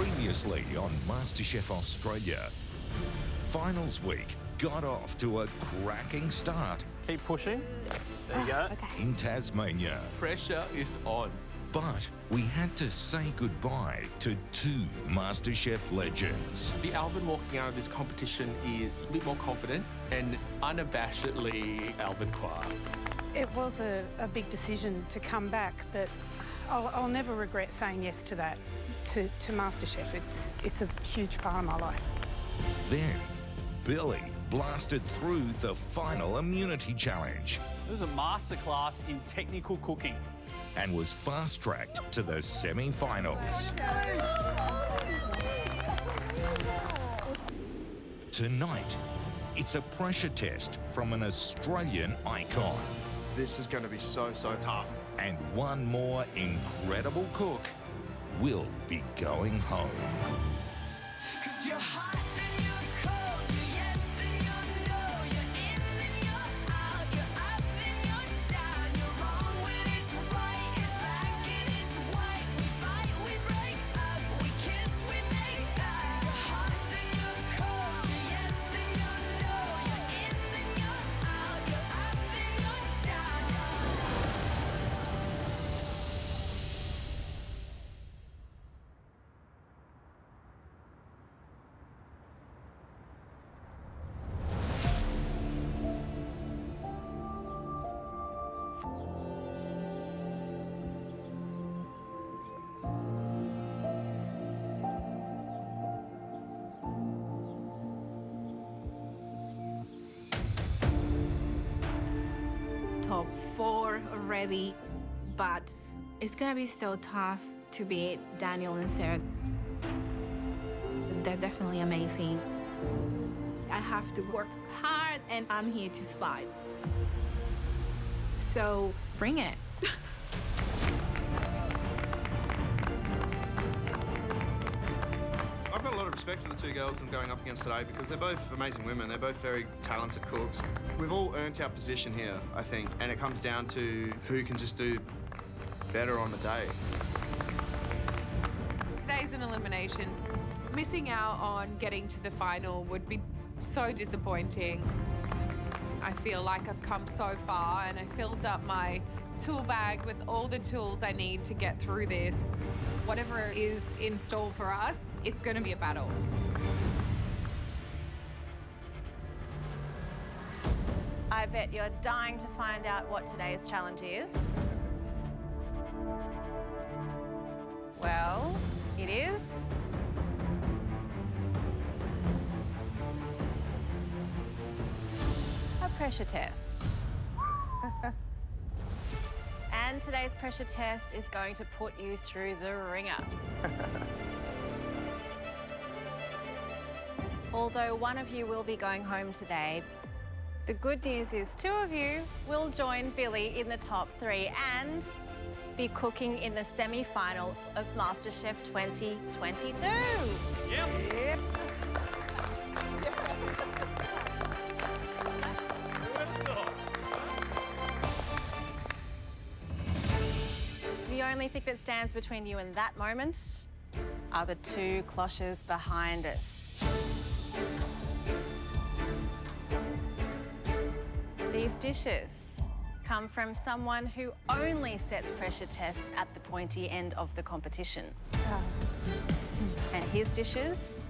Previously on Masterchef Australia, finals week got off to a cracking start Keep pushing. There you go. Okay. in Tasmania. Pressure is on. But we had to say goodbye to two MasterChef legends. The Alvin walking out of this competition is a bit more confident and unabashedly Alvin Qua. It was a big decision to come back, but I'll never regret saying yes to that, to MasterChef. It's a huge part of my life. Then Billy blasted through the final immunity challenge This is a masterclass in technical cooking. and was fast-tracked to the semi-finals. Tonight, it's a pressure test from an Australian icon. This is going to be so tough. And one more incredible cook will be going home. Top 4 already, but it's gonna be so tough to beat Daniel and Sarah. They're definitely amazing. I have to work hard and I'm here to fight. So bring it. I've got a lot of respect for the two girls I'm going up against today because they're both amazing women. They're both very talented cooks. We've all earned our position here, I think, and it comes down to who can just do better on the day. Today's an elimination. Missing out on getting to the final would be so disappointing. I feel like I've come so far and I filled up my tool bag with all the tools I need to get through this. Whatever is in store for us, it's going to be a battle. I bet you're dying to find out what today's challenge is. Well, it is a pressure test. And today's pressure test is going to put you through the ringer. Although one of you will be going home today, the good news is two of you will join Billy in the top 3 and be cooking in the semi-final of MasterChef 2022. Yep. The only thing that stands between you and that moment are the 2 cloches behind us. These dishes come from someone who only sets pressure tests at the pointy end of the competition. And his dishes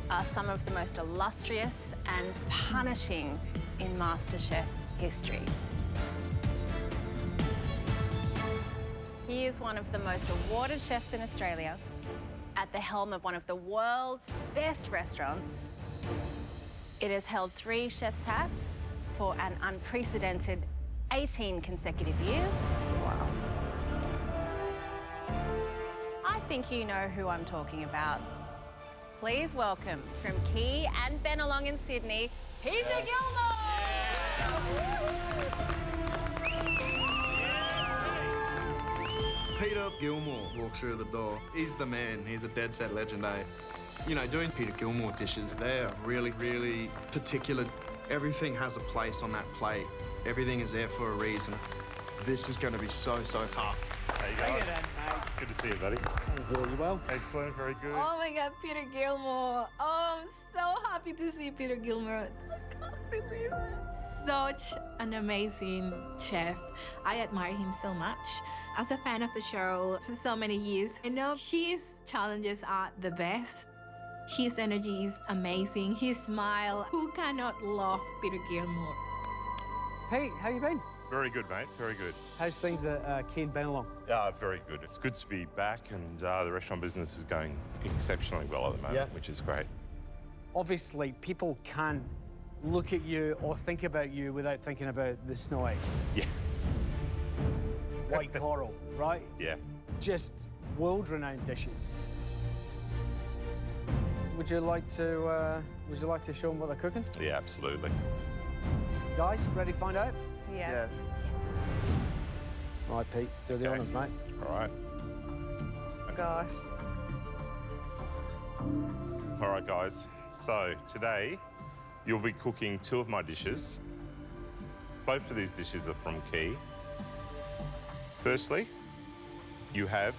are some of the most illustrious and punishing in MasterChef history. He is one of the most awarded chefs in Australia, at the helm of one of the world's best restaurants. It has held 3 chef's hats for an unprecedented 18 consecutive years. Wow. I think you know who I'm talking about. Please welcome from Key and Bennelong in Sydney, Peter Gilmore! Peter Gilmore walks through the door. He's the man. He's a dead set legend, eh? You know, doing Peter Gilmore dishes, they're really particular. Everything has a place on that plate. Everything is there for a reason. This is going to be so tough. How you going? It's good to see you, buddy. Really well. Excellent, very good. Oh my God, Peter Gilmore. Oh, I'm so happy to see Peter Gilmore. I can't believe it. Such an amazing chef. I admire him so much. As a fan of the show for so many years, I know his challenges are the best. His energy is amazing. His smile. Who cannot love Peter Gilmore? Pete, how you been? Very good, mate, very good. How's things at Keen Benelong? Very good. It's good to be back, and the restaurant business is going exceptionally well at the moment, which is great. Obviously, people can't look at you or think about you without thinking about the snowy. Yeah. White coral, right? Yeah. Just world-renowned dishes. Would you like to show them what they're cooking? Yeah, absolutely. Guys, ready to find out? Yes. All right, Pete, do the honours, mate. All right. Gosh. All right, guys. So today, you'll be cooking 2 of my dishes. Both of these dishes are from Key. Firstly, you have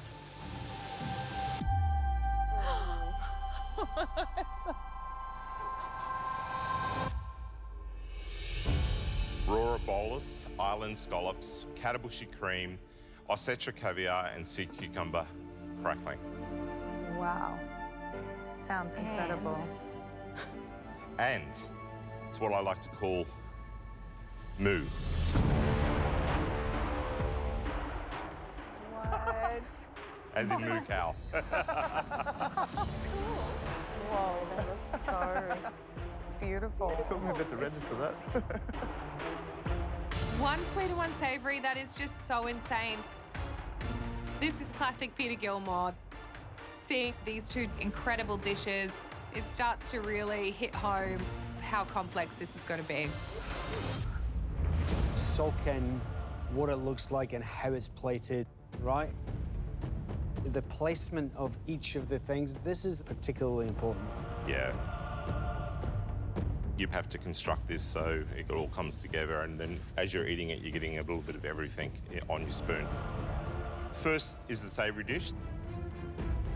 Rora bolus, island scallops, katabushi cream, ossetra caviar, and sea cucumber crackling. Wow. Sounds incredible. And it's what I like to call moo. What? As in moo cow. Whoa, that looks so beautiful. It took me a bit to register that. One sweet and one savoury, that is just so insane. This is classic Peter Gilmore. Seeing these 2 incredible dishes, it starts to really hit home how complex this is going to be. Soak in what it looks like and how it's plated, right? The placement of each of the things, this is particularly important. Yeah. You have to construct this so it all comes together, and then as you're eating it, you're getting a little bit of everything on your spoon. First is the savoury dish.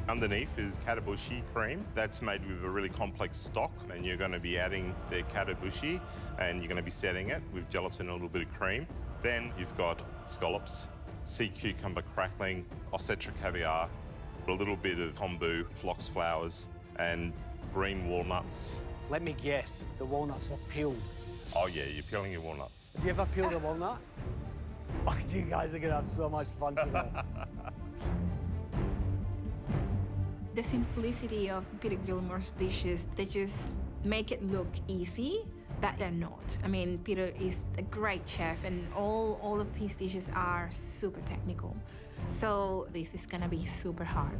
Underneath is katabushi cream. That's made with a really complex stock, and you're going to be adding the katabushi, and you're going to be setting it with gelatin and a little bit of cream. Then you've got scallops, sea cucumber crackling, ossetra caviar, a little bit of kombu, phlox flowers, and green walnuts. Let me guess, the walnuts are peeled. Oh yeah, you're peeling your walnuts. Have you ever peeled a walnut? Oh, you guys are gonna have so much fun today. The simplicity of Peter Gilmore's dishes, they just make it look easy, but they're not. I mean, Peter is a great chef, and all of his dishes are super technical. So this is gonna be super hard.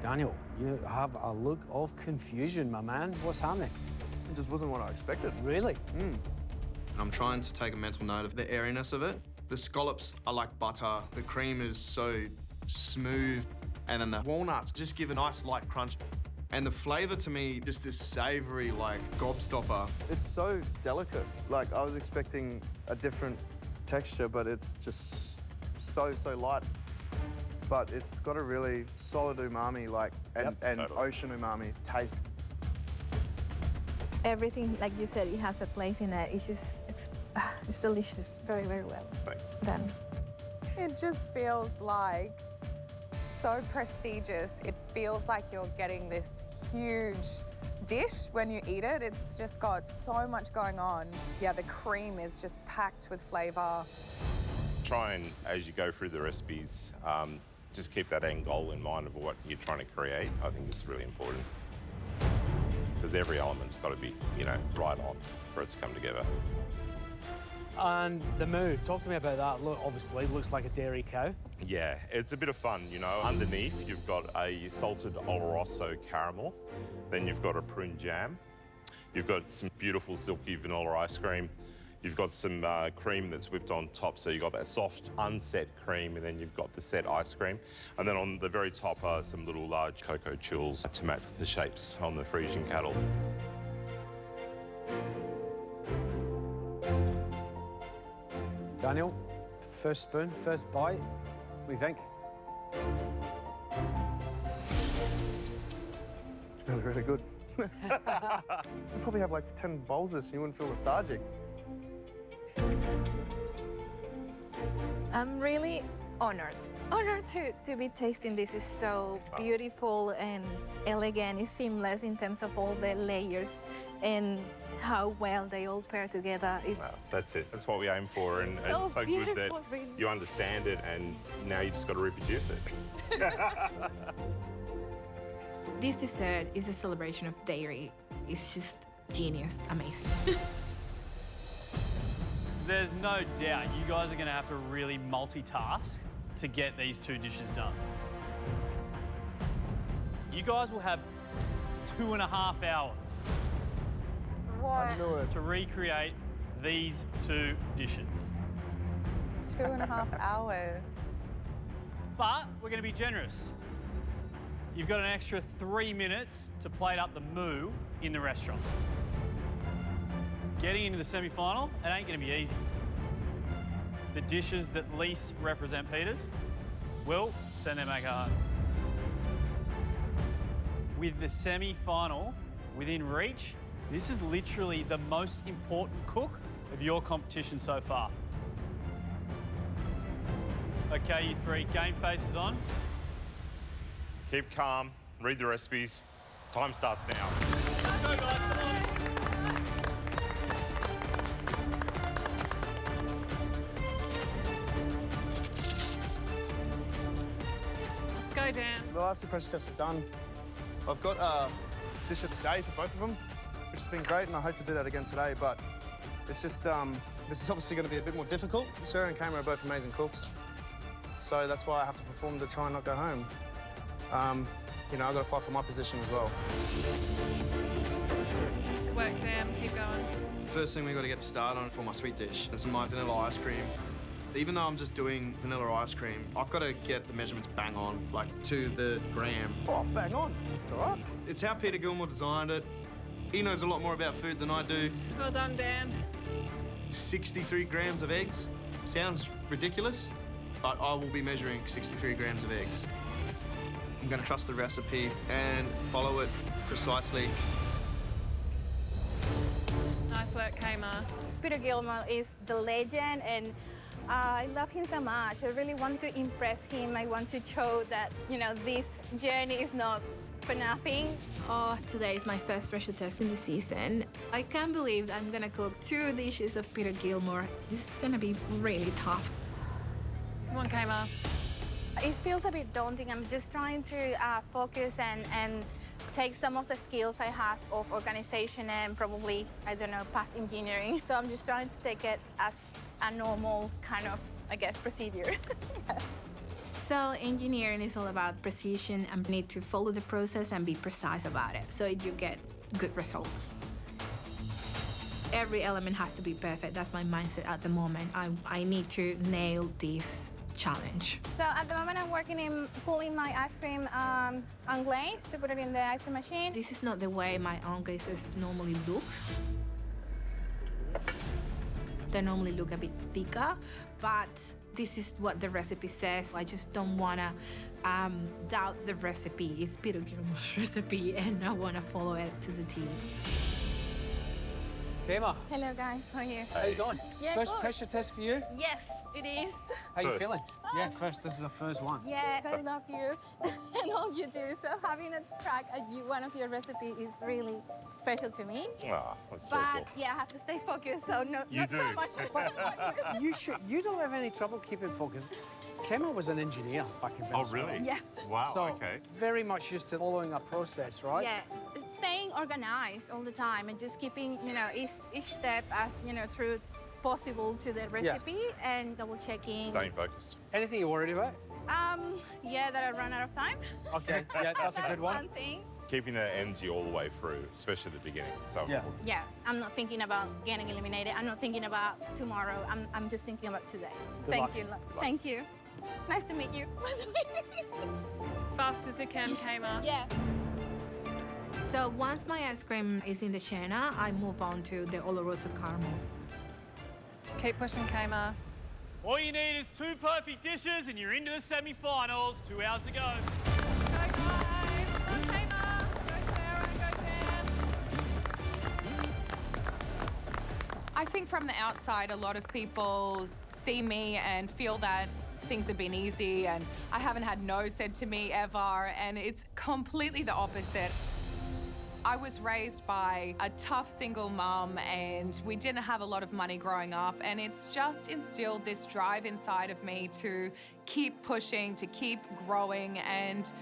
Daniel, you have a look of confusion, my man. What's happening? It just wasn't what I expected. Really? I'm trying to take a mental note of the airiness of it. The scallops are like butter. The cream is so smooth. And then the walnuts just give a nice light crunch. And the flavour to me, just this savoury, like, gobstopper. It's so delicate. Like, I was expecting a different texture, but it's just so light. But it's got a really solid umami, like, and ocean umami taste. Everything, like you said, it has a place in it. It's just, it's delicious. Very, very well Thanks. done. It just feels like so prestigious. It feels like you're getting this huge dish when you eat it. It's just got so much going on. Yeah, the cream is just packed with flavour. Try and, as you go through the recipes, just keep that end goal in mind of what you're trying to create. I think it's really important. Because every element's got to be, you know, right on for it to come together. And the moo, talk to me about that. Look, obviously, looks like a dairy cow. Yeah, it's a bit of fun, you know. Underneath, you've got a salted oloroso caramel. Then you've got a prune jam. You've got some beautiful silky vanilla ice cream. You've got some cream that's whipped on top, so you've got that soft, unset cream, and then you've got the set ice cream. And then on the very top are some little large cocoa chills to match the shapes on the Frisian cattle. Daniel, first spoon, first bite. do you think? It's really, really good. You'd probably have like 10 bowls of this and you wouldn't feel lethargic. I'm really honored. Honored to be tasting this. Is so beautiful and elegant. It's seamless in terms of all the layers and how well they all pair together. It's That's it. That's what we aim for, and so it's so good that beautiful, really. you understand it, and now you just got to reproduce it. This dessert is a celebration of dairy. It's just genius, amazing. There's no doubt you guys are going to have to really multitask to get these two dishes done. You guys will have 2.5 hours what? to recreate these two dishes. 2.5 hours. But we're going to be generous. You've got an extra 3 minutes to plate up the moo in the restaurant. Getting into the semi-final, it ain't going to be easy. The dishes that least represent Peters will send their maker home. With the semi-final within reach, this is literally the most important cook of your competition so far. Okay, you three, game face is on. Keep calm, read the recipes. Time starts now. Go, guys, come on. Let's go, Dan. The last two pressure tests are done. I've got a dish of the day for both of them, which has been great, and I hope to do that again today, but it's just, this is obviously going to be a bit more difficult. Sarah and Kama are both amazing cooks, so that's why I have to perform to try and not go home. You know, I've got to fight for my position as well. Good work, Dan. Keep going. First thing we've got to get started on for my sweet dish is my vanilla ice cream. Even though I'm just doing vanilla ice cream, I've got to get the measurements bang on, like to the gram. Oh, bang on. It's all right. It's how Peter Gilmore designed it. He knows a lot more about food than I do. Well done, Dan. 63 grams of eggs. Sounds ridiculous, but I will be measuring 63 grams of eggs. I'm going to trust the recipe and follow it precisely. Nice work, Kama. Peter Gilmore is the legend, and I love him so much. I really want to impress him. I want to show that, you know, this journey is not for nothing. Oh, today is my first pressure test in the season. I can't believe I'm gonna cook 2 dishes of Peter Gilmore. This is gonna be really tough. Come on, Kama. It feels a bit daunting. I'm just trying to focus and take some of the skills I have of organization and probably, I don't know, past engineering. So I'm just trying to take it as a normal kind of, I guess, procedure. Yeah. So engineering is all about precision and need to follow the process and be precise about it so you get good results. Every element has to be perfect. That's my mindset at the moment. I need to nail this challenge. So at the moment I'm working in pulling my ice cream anglaise to put it in the ice cream machine. This is not the way my anglaises normally look. They normally look a bit thicker, but this is what the recipe says. I just don't wanna doubt the recipe. It's Peter Gilmore's recipe and I wanna follow it to the T. Kama, Hello guys, how are you? how you going? Yeah, First good. pressure test for you? Yes, it is. How you First. feeling? Yeah, first. This is the first one. Yes, I love you and all you do. So having a crack at one of your recipes is really special to me. Ah, that's very But cool. yeah, I have to stay focused, so not You so do. much. You don't have any trouble keeping focus. Kama was an engineer back in Oh, Venezuela. really? Yes. Wow, So okay. very much used to following a process, right? Yeah, it's staying organized all the time and just keeping, you know, each step as, you know, true possible to the recipe and double checking. Staying focused. Anything you're worried about? Yeah, that I run out of time. Okay, yeah, that's a good one. One thing. Keeping that energy all the way through, especially at the beginning. So Yeah. important. Yeah, I'm not thinking about getting eliminated. I'm not thinking about tomorrow. I'm just thinking about today. Thank luck. you. Thank you. Nice to meet you. Fast as you can, Kama. Yeah. So once my ice cream is in the churner, I move on to the oloroso caramel. Keep pushing, Kama. All you need is 2 perfect dishes and you're into the semi-finals. 2 hours to go. Go guys! Go Taylor! Go Sarah! Go Dan! I think from the outside, a lot of people see me and feel that things have been easy and I haven't had no said to me ever, and it's completely the opposite. I was raised by a tough single mum and we didn't have a lot of money growing up, and it's just instilled this drive inside of me to keep pushing, to keep growing and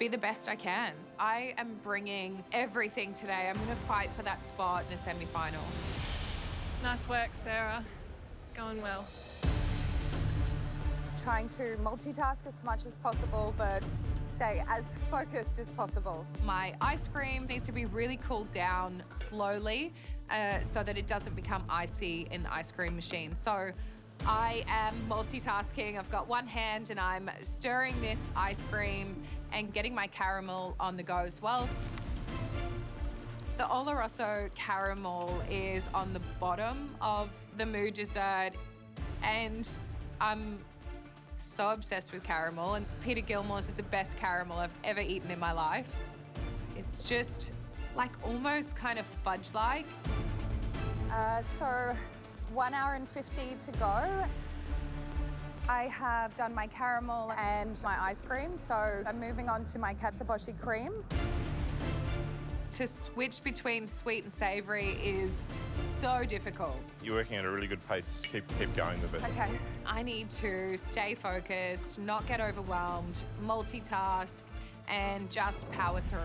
be the best I can. I am bringing everything today. I'm going to fight for that spot in the semi-final. Nice work, Sarah. Going well. Trying to multitask as much as possible, but stay as focused as possible. My ice cream needs to be really cooled down slowly so that it doesn't become icy in the ice cream machine. So I am multitasking. I've got one hand and I'm stirring this ice cream and getting my caramel on the go as well. The Oloroso caramel is on the bottom of the Moo dessert, and I'm so obsessed with caramel, and Peter Gilmore's is the best caramel I've ever eaten in my life. It's just like almost kind of fudge-like. So 1 hour and 50 to go. I have done my caramel and my ice cream, so I'm moving on to my katsuobushi cream. To switch between sweet and savoury is so difficult. You're working at a really good pace. Just keep going with it. Okay. I need to stay focused, not get overwhelmed, multitask, and just power through.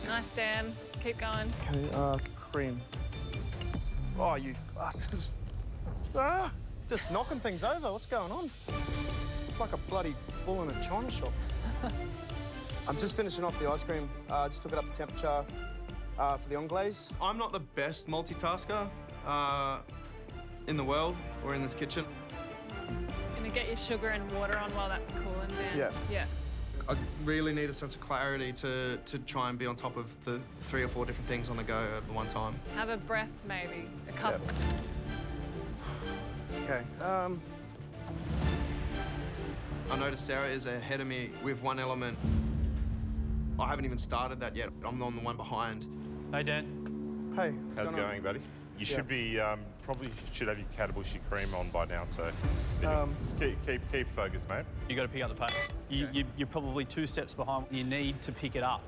Nice, Dan. Keep going. Okay, cream. Oh, you bastards. Ah, just knocking things over. What's going on? Like a bloody bull in a china shop. I'm just finishing off the ice cream. Just took it up to temperature for the anglaise. I'm not the best multitasker in the world or in this kitchen. Gonna get your sugar and water on while that's cooling, Dan. Yeah. Yeah. I really need a sense of clarity to try and be on top of the 3 or 4 different things on the go at the one time. Have a breath, maybe. A couple. Okay. I noticed Sarah is ahead of me with one element. I haven't even started that yet. I'm on the one behind. Hey, Dan. Hey, How's it going, buddy? You should be probably should have your katsuobushi cream on by now. So just keep focused, mate. You got to pick up the pace. You're probably 2 steps behind. You need to pick it up.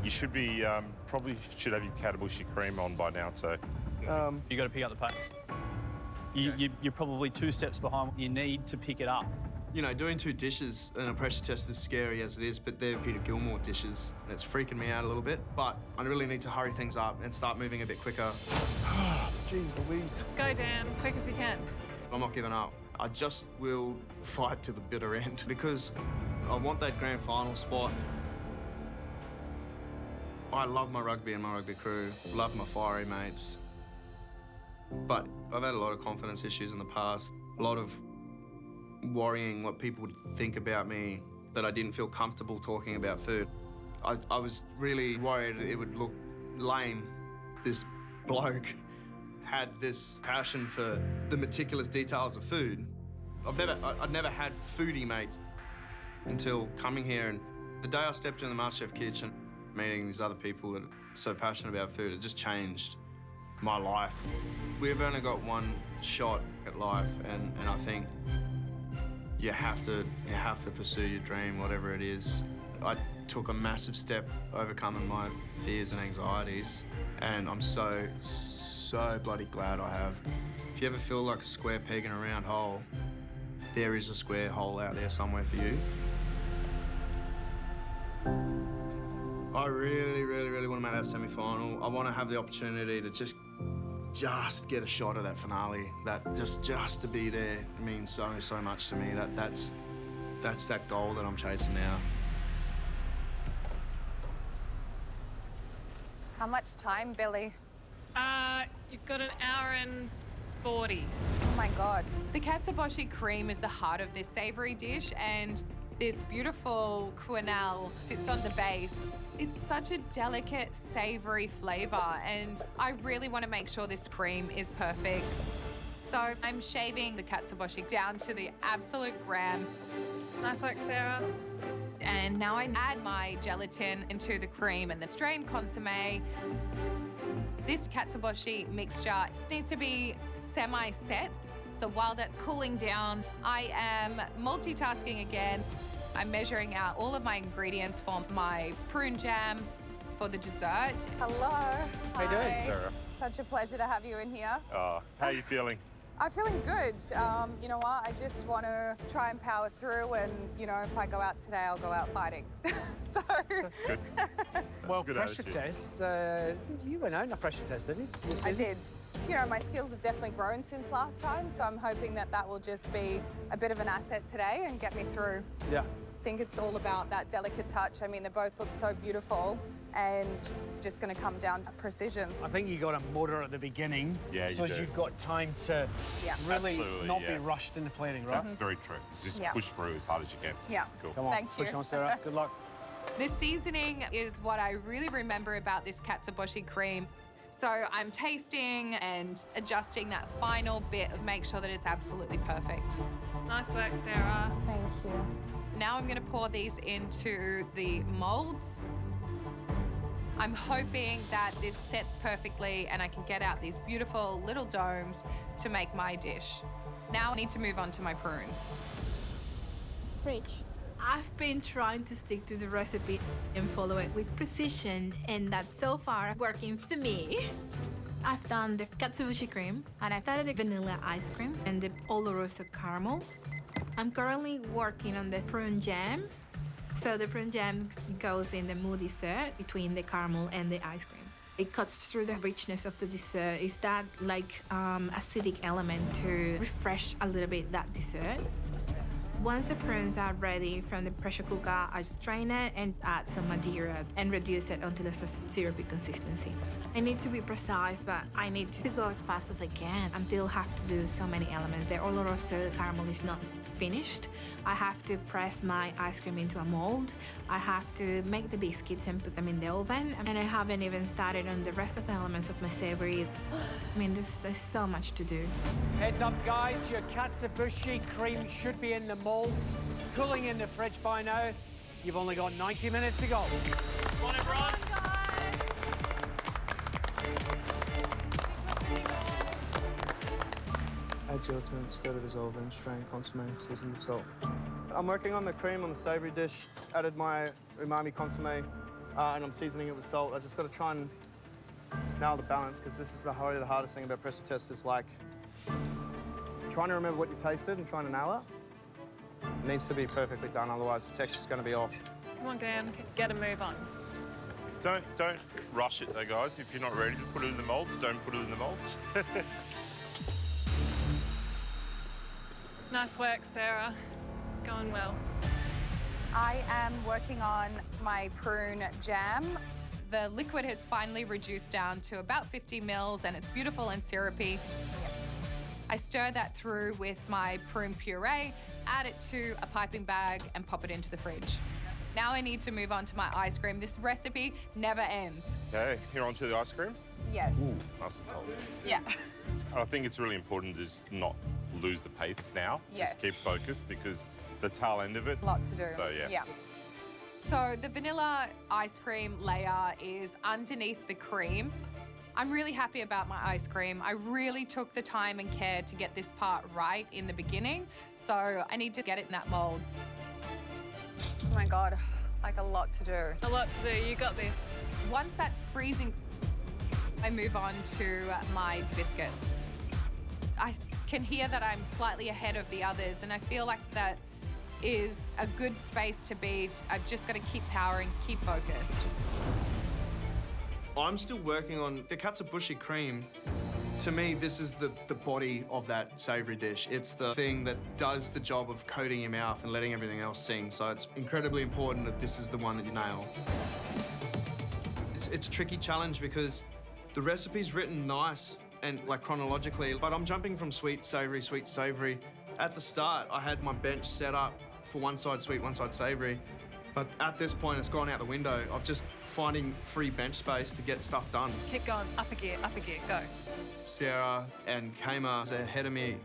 You should be probably should have your katsuobushi cream on by now. So You got to pick up the pace. You're probably 2 steps behind. You need to pick it up. You know, doing 2 dishes in a pressure test is scary as it is, but they're Peter Gilmore dishes. And it's freaking me out a little bit, but I really need to hurry things up and start moving a bit quicker. Jeez Louise. Let's go, Dan. Quick as you can. I'm not giving up. I just will fight to the bitter end because I want that grand final spot. I love my rugby and my rugby crew, love my fiery mates. But I've had a lot of confidence issues in the past, a lot of worrying what people would think about me, that I didn't feel comfortable talking about food. I was really worried it would look lame. This bloke had this passion for the meticulous details of food. I'd never had foodie mates until coming here, and the day I stepped in the Masterchef kitchen, meeting these other people that are so passionate about food, it just changed my life. We've only got one shot at life, and I think you have to pursue your dream, whatever it is. I took a massive step overcoming my fears and anxieties, and I'm so bloody glad I have. If you ever feel like a square peg in a round hole, there is a square hole out there somewhere for you. I really want to make that semi-final. I want to have the opportunity to just get a shot of that finale. That just to be there means so much to me. That's that goal that I'm chasing now. How much time, Billy? You've got 1 hour and 40. Oh my God. The katsuobushi cream is the heart of this savoury dish, and this beautiful quenelle sits on the base. It's such a delicate, savoury flavour, and I really want to make sure this cream is perfect. So I'm shaving the katsuobushi down to the absolute gram. Nice work, Sarah. And now I add my gelatin into the cream and the strained consommé. This katsuobushi mixture needs to be semi-set. So while that's cooling down, I am multitasking again. I'm measuring out all of my ingredients for my prune jam for the dessert. Hello. How you doing, Sarah? Such a pleasure to have you in here. How are you feeling? I'm feeling good. You know what? I just want to try and power through, and you know, if I go out today, I'll go out fighting. So that's good. Well, good pressure attitude. test. You went out in a pressure test, didn't you? I did. You know, my skills have definitely grown since last time, so I'm hoping that that will just be a bit of an asset today and get me through. Yeah. I think it's all about that delicate touch. I mean, they both look so beautiful, and it's just going to come down to precision. I think you got to motor at the beginning, Yeah, so you do. you've got time to really Absolutely, not yeah. be rushed in the plating, right? That's very true. Just Yeah. push through as hard as you can. Yeah. Cool. Come on, Thank you. push on, Sarah. Good luck. The seasoning is what I really remember about this katsuobushi cream. So I'm tasting and adjusting that final bit of make sure that it's absolutely perfect. Nice work, Sarah. Thank you. Now I'm going to pour these into the molds. I'm hoping that this sets perfectly and I can get out these beautiful little domes to make my dish. Now I need to move on to my prunes. Fridge. I've been trying to stick to the recipe and follow it with precision, and that's so far working for me. I've done the katsuobushi cream, and I've added the vanilla ice cream and the oloroso caramel. I'm currently working on the prune jam. So the prune jam goes in the mou dessert between the caramel and the ice cream. It cuts through the richness of the dessert. It's that like acidic element to refresh a little bit that dessert. Once the prunes are ready from the pressure cooker, I strain it and add some Madeira and reduce it until it's a syrupy consistency. I need to be precise, but I need to go as fast as I can. I still have to do so many elements. The oloroso caramel is not finished. I have to press my ice cream into a mold. I have to make the biscuits and put them in the oven. And I haven't even started on the rest of the elements of my savory. I mean, there's so much to do. Heads up, guys. Your katsuobushi cream should be in the molds, cooling in the fridge by now. You've only got 90 minutes to go. Come on, everyone. Add gelatin, stir to dissolve, and strain consommé, season with salt. I'm working on the cream on the savoury dish. Added my umami consommé, and I'm seasoning it with salt. I just got to try and nail the balance, because this is probably the hardest thing about pressure tests is like trying to remember what you tasted and trying to nail it. It needs to be perfectly done, otherwise the texture's going to be off. Come on, Graham. Get a move on. Don't rush it though, guys. If you're not ready to put it in the molds, don't put it in the molds. Nice work, Sarah. Going well. I am working on my prune jam. The liquid has finally reduced down to about 50 mils and it's beautiful and syrupy. I stir that through with my prune puree, add it to a piping bag and pop it into the fridge. Now I need to move on to my ice cream. This recipe never ends. Okay, here onto the ice cream. Yes. Ooh, nice and cold. Yeah. I think it's really important to just not lose the pace now. Yes. Just keep focused because the tail end of it. A lot to do. So, yeah. So the vanilla ice cream layer is underneath the cream. I'm really happy about my ice cream. I really took the time and care to get this part right in the beginning. So I need to get it in that mold. Oh my God, like a lot to do. A lot to do. You got this. Once that's freezing, I move on to my biscuit. I can hear that I'm slightly ahead of the others, and I feel like that is a good space to be. I've just got to keep powering, keep focused. I'm still working on the katsuobushi cream. To me, this is the body of that savoury dish. It's the thing that does the job of coating your mouth and letting everything else sing. So it's incredibly important that this is the one that you nail. It's a tricky challenge because the recipe's written nice and like chronologically, but I'm jumping from sweet, savoury. At the start, I had my bench set up for one side sweet, one side savoury. But at this point, it's gone out the window of just finding free bench space to get stuff done. Keep going, up a gear, go. Sarah and Kama are ahead of me,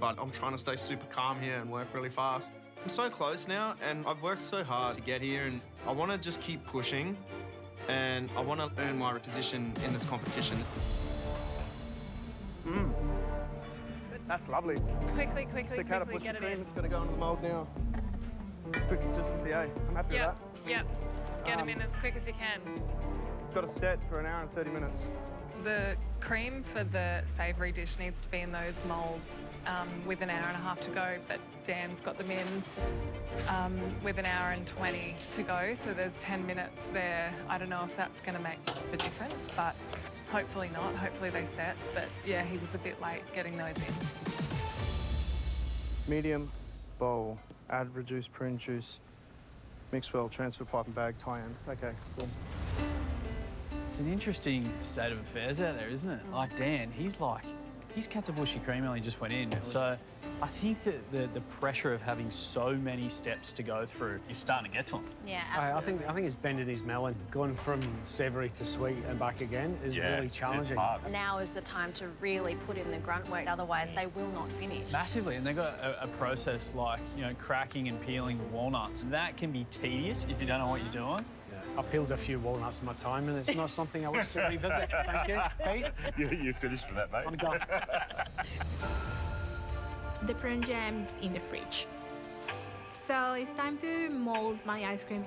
but I'm trying to stay super calm here and work really fast. I'm so close now, and I've worked so hard to get here, and I want to just keep pushing, and I want to earn my position in this competition. That's lovely. Quickly, It's the quickly, get it cream. in. It's got to go into the mould now. It's good consistency, eh? I'm happy with that. Yep. Get them in as quick as you can. Got a set for an hour and 30 minutes. The cream for the savoury dish needs to be in those moulds with an hour and a half to go, but Dan's got them in with an hour and 20 to go, so there's 10 minutes there. I don't know if that's going to make the difference, but hopefully not. Hopefully they set, but yeah, he was a bit late getting those in. Medium bowl. Add reduced prune juice. Mix well, transfer pipe and bag, tie in. Okay, cool. It's an interesting state of affairs out there, isn't it? Like Dan, his Katsuobushi cream only just went in. So I think that the pressure of having so many steps to go through is starting to get to him. Yeah, absolutely. I think it's bending his melon. Going from savoury to sweet and back again is really challenging. It's hard. Now is the time to really put in the grunt work, otherwise they will not finish. Massively, and they've got a process like, cracking and peeling the walnuts. That can be tedious if you don't know what you're doing. I peeled a few walnuts in my time, and it's not something I wish to revisit. Thank you. Pete? You finished with that, mate. I'm done. The prune jam's in the fridge. So it's time to mold my ice cream.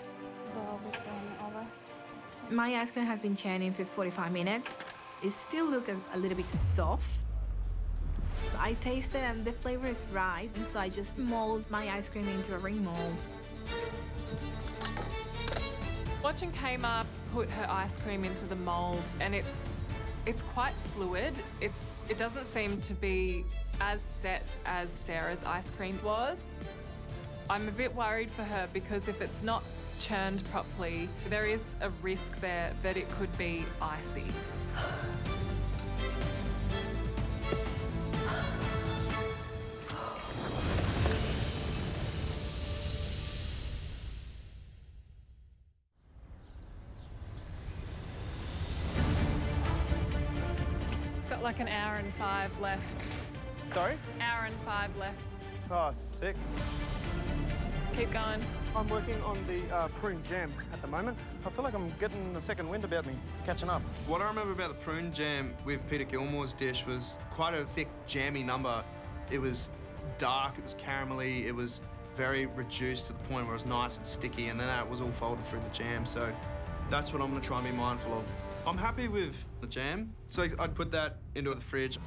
My ice cream has been churning for 45 minutes. It still looks a little bit soft. I taste it and the flavor is right, and so I just mold my ice cream into a ring mold. Watching Kama put her ice cream into the mould, and it's quite fluid. It doesn't seem to be as set as Sarah's ice cream was. I'm a bit worried for her because if it's not churned properly, there is a risk there that it could be icy. Like an hour and 5 left. Sorry? Hour and 5 left. Oh, sick. Keep going. I'm working on the prune jam at the moment. I feel like I'm getting a second wind about me, catching up. What I remember about the prune jam with Peter Gilmore's dish was quite a thick, jammy number. It was dark, it was caramelly, it was very reduced to the point where it was nice and sticky, and then that was all folded through the jam. So that's what I'm going to try and be mindful of. I'm happy with the jam, so I'd put that into the fridge.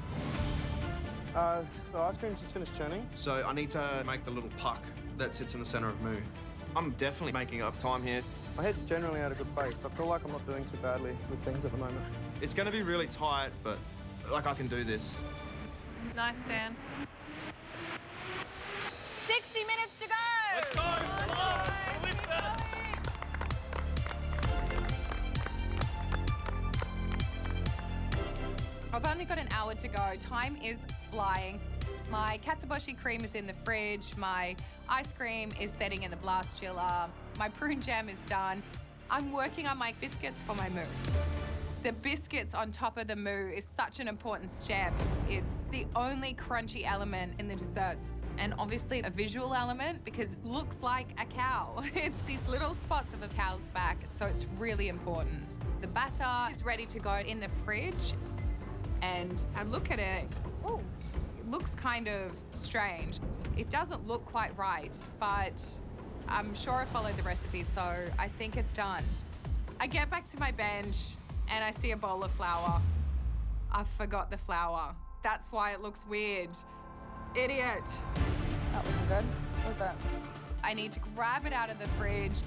The ice cream's just finished churning. So I need to make the little puck that sits in the centre of Moo. I'm definitely making up time here. My head's generally at a good place. I feel like I'm not doing too badly with things at the moment. It's going to be really tight, but I can do this. Nice, Dan. 60 minutes to go! Let's go! I've only got an hour to go. Time is flying. My katsuobushi cream is in the fridge. My ice cream is setting in the blast chiller. My prune jam is done. I'm working on my biscuits for my moo. The biscuits on top of the moo is such an important step. It's the only crunchy element in the dessert. And obviously a visual element because it looks like a cow. It's these little spots of a cow's back, so it's really important. The batter is ready to go in the fridge. And I look at it, ooh, it looks kind of strange. It doesn't look quite right, but I'm sure I followed the recipe, so I think it's done. I get back to my bench and I see a bowl of flour. I forgot the flour. That's why it looks weird. Idiot. That wasn't good, was it? I need to grab it out of the fridge,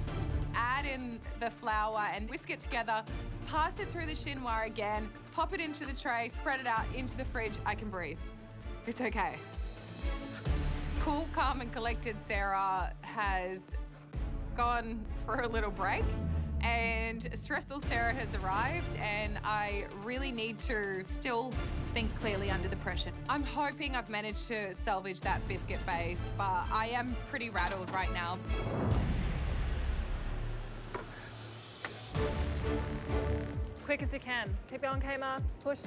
add in the flour and whisk it together, pass it through the chinois again, pop it into the tray, spread it out into the fridge. I can breathe. It's okay. Cool, calm and collected Sarah has gone for a little break and stressful Sarah has arrived, and I really need to still think clearly under the pressure. I'm hoping I've managed to salvage that biscuit base, but I am pretty rattled right now. Quick as you can. Keep going, Kmart. Push.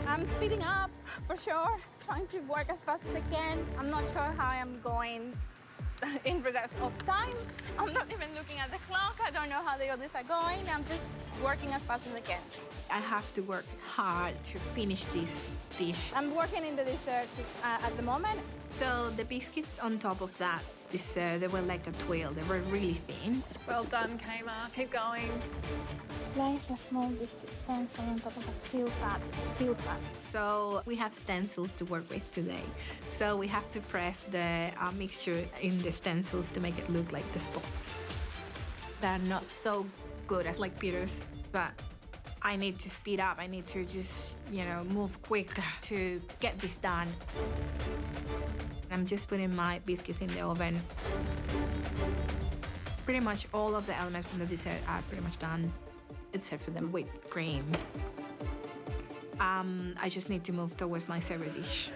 I'm speeding up for sure, trying to work as fast as I can. I'm not sure how I'm going in regards of time. I'm not even looking at the clock. I don't know how the others are going. I'm just working as fast as I can. I have to work hard to finish this dish. I'm working in the dessert at the moment. So the biscuits on top of that dessert, they were like a twirl. They were really thin. Well done, Kmart. Keep going. Place a small biscuit stencil on top of a seal pad. So we have stencils to work with today. So we have to press the mixture in the stencils to make it look like the spots. They're not so good as like Peter's, but I need to speed up. I need to just, move quick to get this done. I'm just putting my biscuits in the oven. Pretty much all of the elements from the dessert are pretty much done, except for the whipped cream. I just need to move towards my savory dish.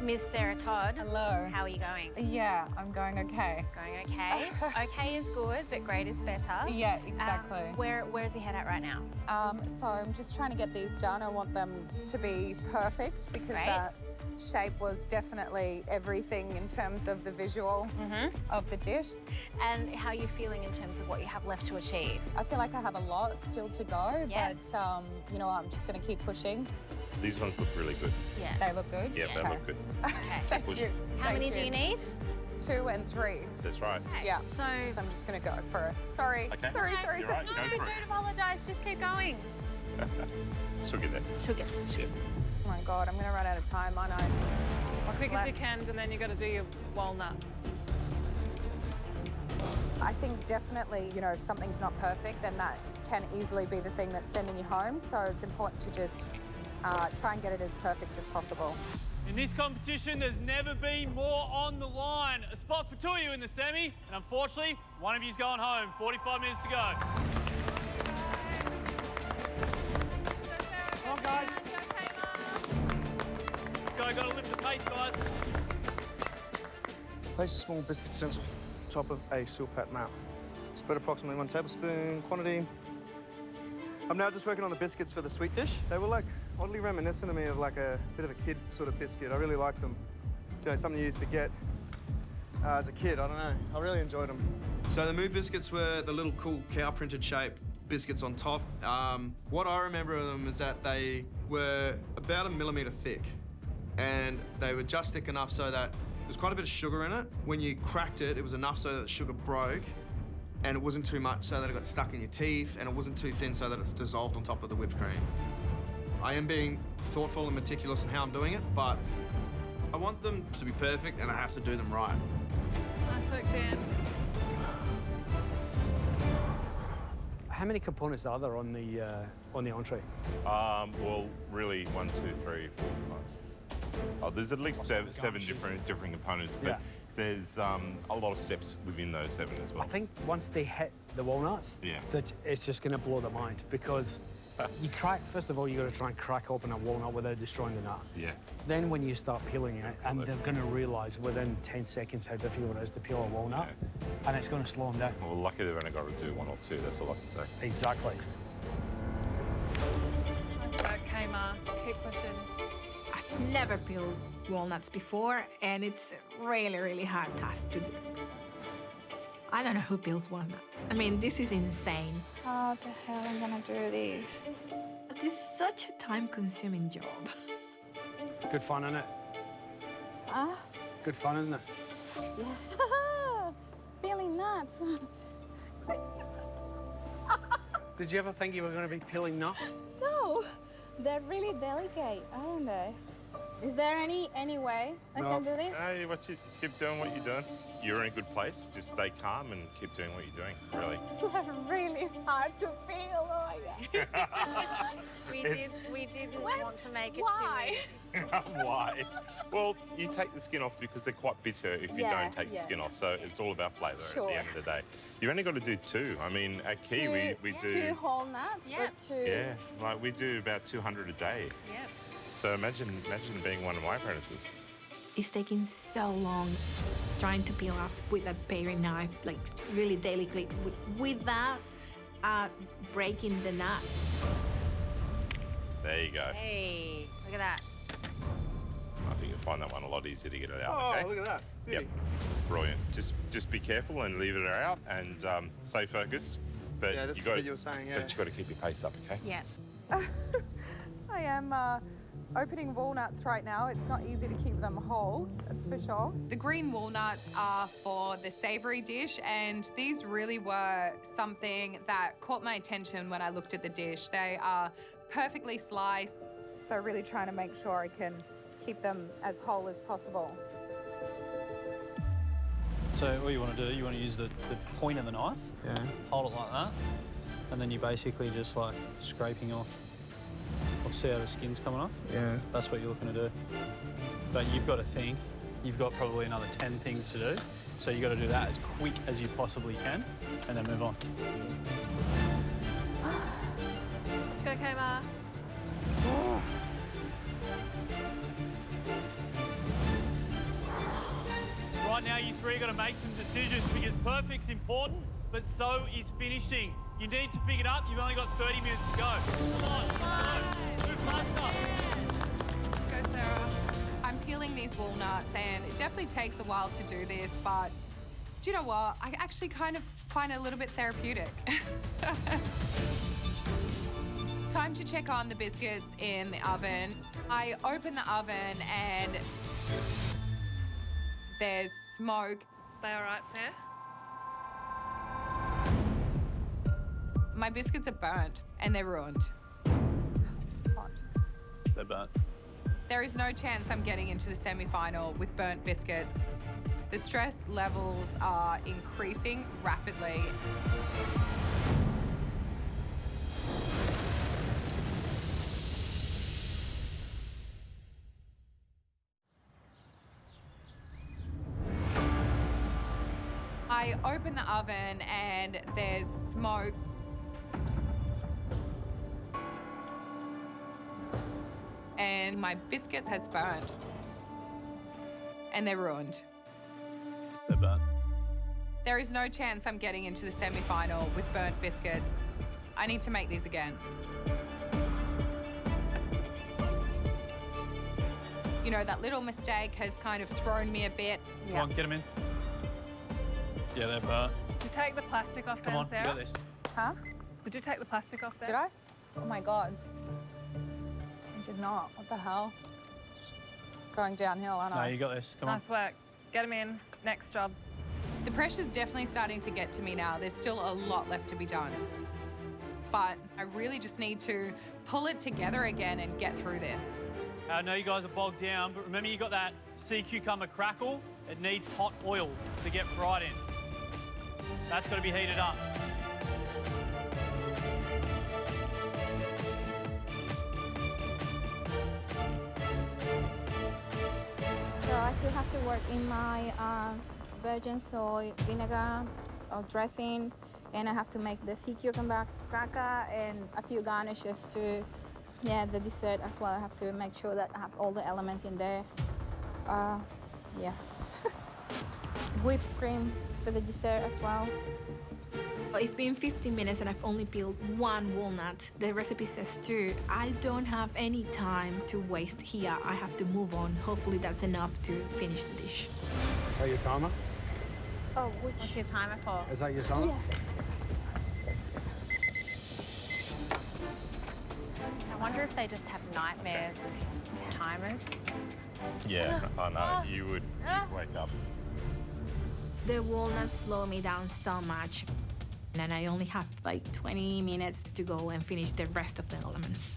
Miss Sarah Todd. Hello. How are you going? Yeah, I'm going okay. Going okay. Okay is good, but great is better. Yeah, exactly. Where's your head at right now? So I'm just trying to get these done. I want them to be perfect because that shape was definitely everything in terms of the visual of the dish. And how are you feeling in terms of what you have left to achieve? I feel like I have a lot still to go, but I'm just going to keep pushing. These ones look really good. Yeah. They look good? Yeah, they look good. Okay. Thank you. How many do you need? 2 and 3. That's right. Yeah. So I'm just going to go for it. Sorry. Okay. Sorry. You're right. No, Go for don't it. apologise. Just keep going. She'll get there. She'll get there. Oh my God, I'm going to run out of time, aren't I? As quick as you can, and then you've got to do your walnuts. I think definitely, if something's not perfect, then that can easily be the thing that's sending you home. So it's important to just try and get it as perfect as possible. In this competition, there's never been more on the line. A spot for 2 of you in the semi, and unfortunately, one of you's going home. 45 minutes to go. Come on, guys. Let's go, gotta lift the pace, guys. Place a small biscuit stencil on top of a seal pat mat. Spread approximately 1 tablespoon quantity. I'm now just working on the biscuits for the sweet dish. They were like oddly reminiscent of me of like a bit of a kid sort of biscuit. I really liked them. So something you used to get as a kid. I don't know. I really enjoyed them. So the mood biscuits were the little cool cow printed shape biscuits on top. What I remember of them is that they were about 1 millimetre thick, and they were just thick enough so that there was quite a bit of sugar in it. When you cracked it, it was enough so that the sugar broke, and it wasn't too much so that it got stuck in your teeth, and it wasn't too thin so that it's dissolved on top of the whipped cream. I am being thoughtful and meticulous in how I'm doing it, but I want them to be perfect, and I have to do them right. Nice work, Dan. How many components are there on the entree? Well, really, 1, 2, 3, 4, 5, 6. Oh, there's at least seven different components, but there's a lot of steps within those 7 as well. I think once they hit the walnuts, that it's just going to blow their mind because first of all, you got to try and crack open a walnut without destroying the nut. Yeah. Then when you start peeling it, and they're going to realise within 10 seconds how difficult it is to peel a walnut, and it's going to slow them down. Well, lucky they've only got to do 1 or 2, that's all I can say. Exactly. Nice work, Kmart. Keep pushing. I've never peeled walnuts before, and it's a really, really hard task to do. I don't know who peels walnuts. I mean, this is insane. How the hell am I gonna do this? This is such a time-consuming job. Good fun, isn't it? Ah, Good fun, isn't it? yeah. Peeling nuts. Did you ever think you were going to be peeling nuts? No, they're really delicate, aren't they? Is there any way I can do this? Hey, keep doing what you're doing. you're in a good place. Just stay calm and keep doing what you're doing, really. Really hard to feel. Oh my God. We didn't want to make it too easy. Why? Well, you take the skin off because they're quite bitter if you don't take the skin off. So it's all about flavour at the end of the day. You've only got to do 2. I mean, at Key, we do... 2 whole nuts? Yeah. 2... Yeah, like we do about 200 a day. Yeah. So imagine being one of my apprentices. It's taking so long trying to peel off with a paring knife, like really delicately, without breaking the nuts. There you go. Hey, look at that. I think you'll find that one a lot easier to get it out. Oh, okay? look at that. Yep, brilliant. Just be careful and leave it out and stay focused. But Yeah, this is what you were saying, yeah. But you've got to keep your pace up, okay? Yeah. I am opening walnuts right now. It's not easy to keep them whole, that's for sure. The green walnuts are for the savoury dish, and these really were something that caught my attention when I looked at the dish. They are perfectly sliced. So really trying to make sure I can keep them as whole as possible. So what you want to do, you want to use the point of the knife, hold it like that, and then you're basically just like scraping off. See how the skin's coming off? Yeah. That's what you're looking to do. But you've got to think, you've got probably another 10 things to do. So you've got to do that as quick as you possibly can and then move on. Go, Kmart. Right now, you 3 got to make some decisions because perfect's important, but so is finishing. You need to pick it up. You've only got 30 minutes to go. Come on, move faster. Let's go, Sarah. I'm peeling these walnuts, and it definitely takes a while to do this, but do you know what? I actually kind of find it a little bit therapeutic. Time to check on the biscuits in the oven. I open the oven and there's smoke. They all right, Sarah? My biscuits are burnt and they're ruined. They're burnt. There is no chance I'm getting into the semi-final with burnt biscuits. The stress levels are increasing rapidly. I open the oven and there's smoke. And my biscuits has burnt. And they're ruined. They're burnt. There is no chance I'm getting into the semi-final with burnt biscuits. I need to make these again. You know, that little mistake has kind of thrown me a bit. Come on, get them in. Yeah, they're burnt. Did you take the plastic off Come then, on, Sarah? you got this. Huh? Did you take the plastic off then? Did I? Oh my God. I did not. What the hell? Going downhill, aren't I? No, you got this. Come on. Nice work. Get them in. Next job. The pressure's definitely starting to get to me now. There's still a lot left to be done. But I really just need to pull it together again and get through this. I know you guys are bogged down, but remember you got that sea cucumber crackle? It needs hot oil to get fried in. That's got to be heated up. So I still have to work in my virgin soy vinegar or dressing, and I have to make the sea cucumber cracker and a few garnishes to, the dessert as well. I have to make sure that I have all the elements in there. Yeah. Whipped cream for the dessert as well. It's been 15 minutes and I've only peeled 1 walnut. The recipe says 2. I don't have any time to waste here. I have to move on. Hopefully that's enough to finish the dish. Is that your timer? Oh, What's your timer for? Is that your timer? Yes. I wonder if they just have nightmares of timers. Yeah, I know. You would wake up. The walnuts slow me down so much. And I only have like 20 minutes to go and finish the rest of the elements.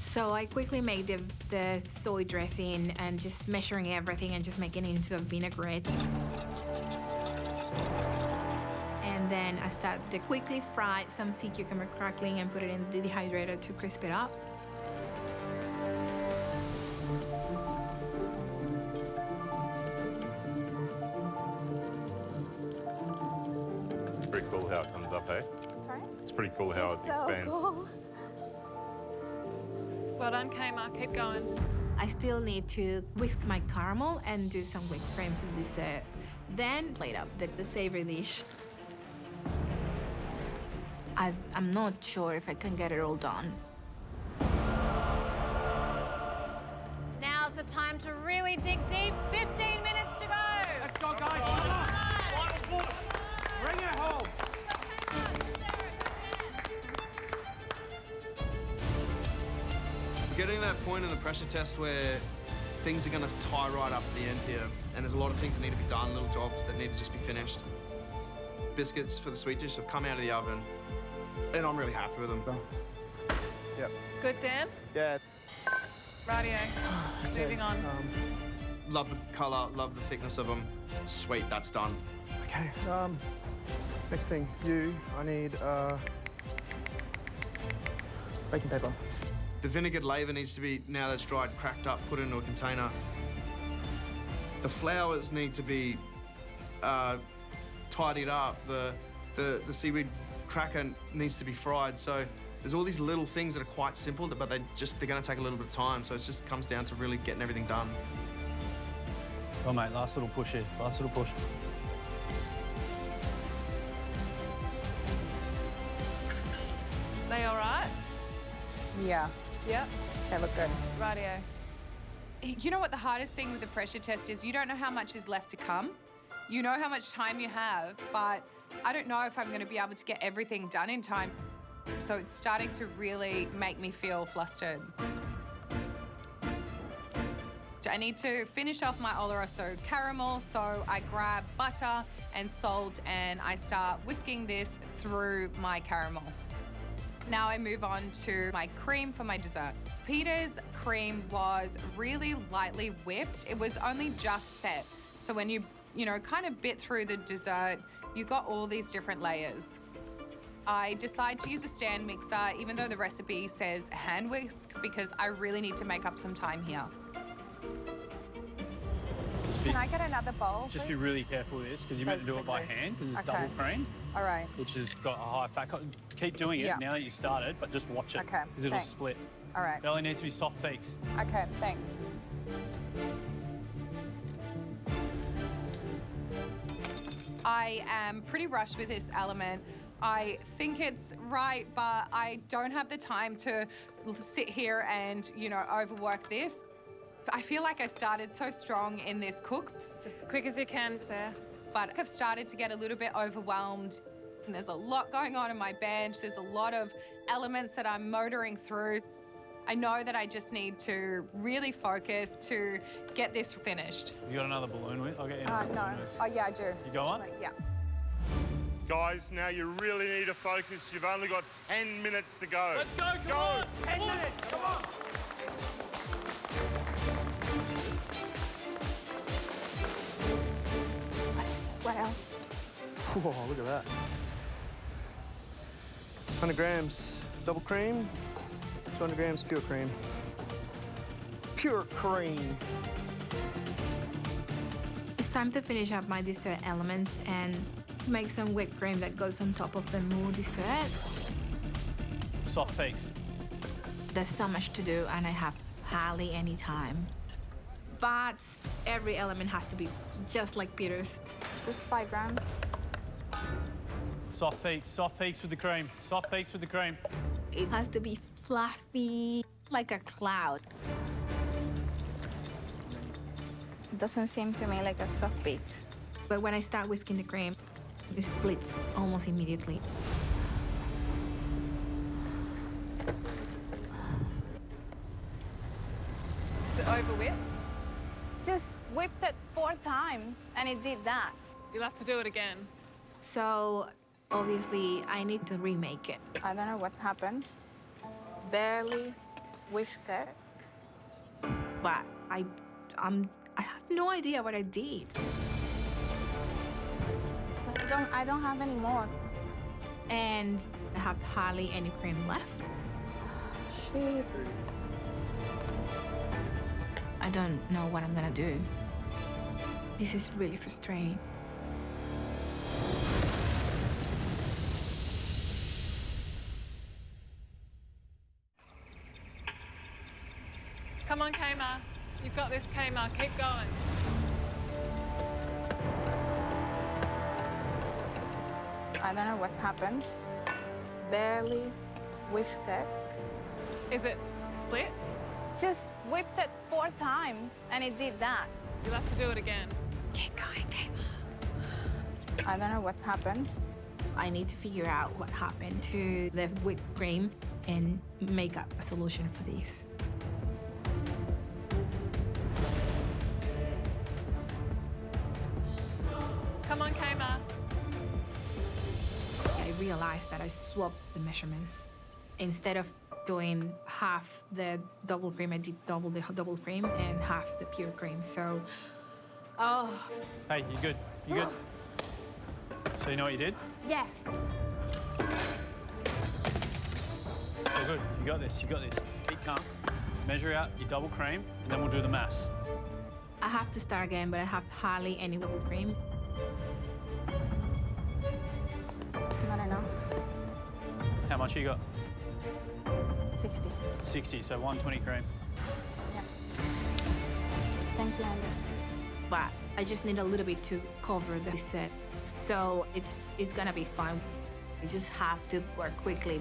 So I quickly made the soy dressing and just measuring everything and just making it into a vinaigrette. And then I started to quickly fry some sea cucumber crackling and put it in the dehydrator to crisp it up. It's pretty cool how it comes up, eh? Sorry? It's pretty cool how it expands. Cool. Well done, Kmart. Keep going. I still need to whisk my caramel and do some whipped cream for the dessert. Then plate up the savory dish. I'm not sure if I can get it all done. Now's the time to really dig deep. 15 minutes to go. Let's go, guys. Come on. Bring it home. We're getting to that point in the pressure test where things are going to tie right up at the end here, and there's a lot of things that need to be done, little jobs that need to just be finished. Biscuits for the sweet dish have come out of the oven, and I'm really happy with them. Yep. Good, Dan? Yeah. Radio. Moving on. Love the colour, love the thickness of them. Sweet, that's done. Okay. Next thing, I need baking paper. The vinegared laver needs to be, now that's dried, cracked up, put into a container. The flours need to be tidied up. The seaweed cracker needs to be fried. So there's all these little things that are quite simple, but they're going to take a little bit of time. So it just comes down to really getting everything done. Oh, mate, last little push here. Last little push. They all right? Yeah, Yeah. they look good. Radio. You know what the hardest thing with the pressure test is? You don't know how much is left to come. You know how much time you have, but I don't know if I'm going to be able to get everything done in time. So it's starting to really make me feel flustered. I need to finish off my Oloroso caramel, so I grab butter and salt and I start whisking this through my caramel. Now I move on to my cream for my dessert. Peter's cream was really lightly whipped. It was only just set. So when you kind of bit through the dessert, you got all these different layers. I decide to use a stand mixer, even though the recipe says hand whisk, because I really need to make up some time here. Can I get another bowl? Just be really careful with this because you're meant to do it by hand because it's double cream. All right. Which has got a high fat. Keep doing it now that you started, but just watch it because it'll split. All right. It only needs to be soft peaks. Okay, thanks. I am pretty rushed with this element. I think it's right, but I don't have the time to sit here and, overwork this. I feel like I started so strong in this cook. Just as quick as you can, Sarah. But I've started to get a little bit overwhelmed. And there's a lot going on in my bench. There's a lot of elements that I'm motoring through. I know that I just need to really focus to get this finished. You got another balloon with? I'll get you another No. balloon with. Oh, yeah, I do. You go on? Yeah. Guys, now you really need to focus. You've only got 10 minutes to go. Let's go, come on! 10 minutes, come on! What else? Whoa, look at that. 100 grams double cream, 200 grams pure cream. Pure cream. It's time to finish up my dessert elements and make some whipped cream that goes on top of the mou dessert. Soft peaks. There's so much to do and I have hardly any time. But every element has to be just like Peter's. Just 5 grams. Soft peaks with the cream. Soft peaks with the cream. It has to be fluffy, like a cloud. It doesn't seem to me like a soft bake. But when I start whisking the cream, it splits almost immediately. Is it over whipped? Just whipped it 4 times and it did that. You'll have to do it again. So obviously I need to remake it. I don't know what happened. Barely whisker. But I have no idea what I did. I don't have any more. And I have hardly any cream left. Shit. I don't know what I'm gonna do. This is really frustrating. Come on, Kmart. You've got this, Kmart. Keep going. I don't know what happened. Barely whisker. Is it split? Just whipped it 4 times and it did that. You'll have to do it again. Keep going, Kmart. I don't know what happened. I need to figure out what happened to the whipped cream and make up a solution for this. Come on, Kmart. I realized that I swapped the measurements. Instead of doing half the double cream, I did double the double cream and half the pure cream. So, oh. Hey, you good? You good? So you know what you did? Yeah. So good. You got this. You got this. Keep calm. Measure out your double cream, and then we'll do the mass. I have to start again, but I have hardly any double cream. It's not enough. How much you got? 60. 60, so 120 cream. Yeah. Thank you, Andy. But I just need a little bit to cover the set. So it's gonna be fine. We just have to work quickly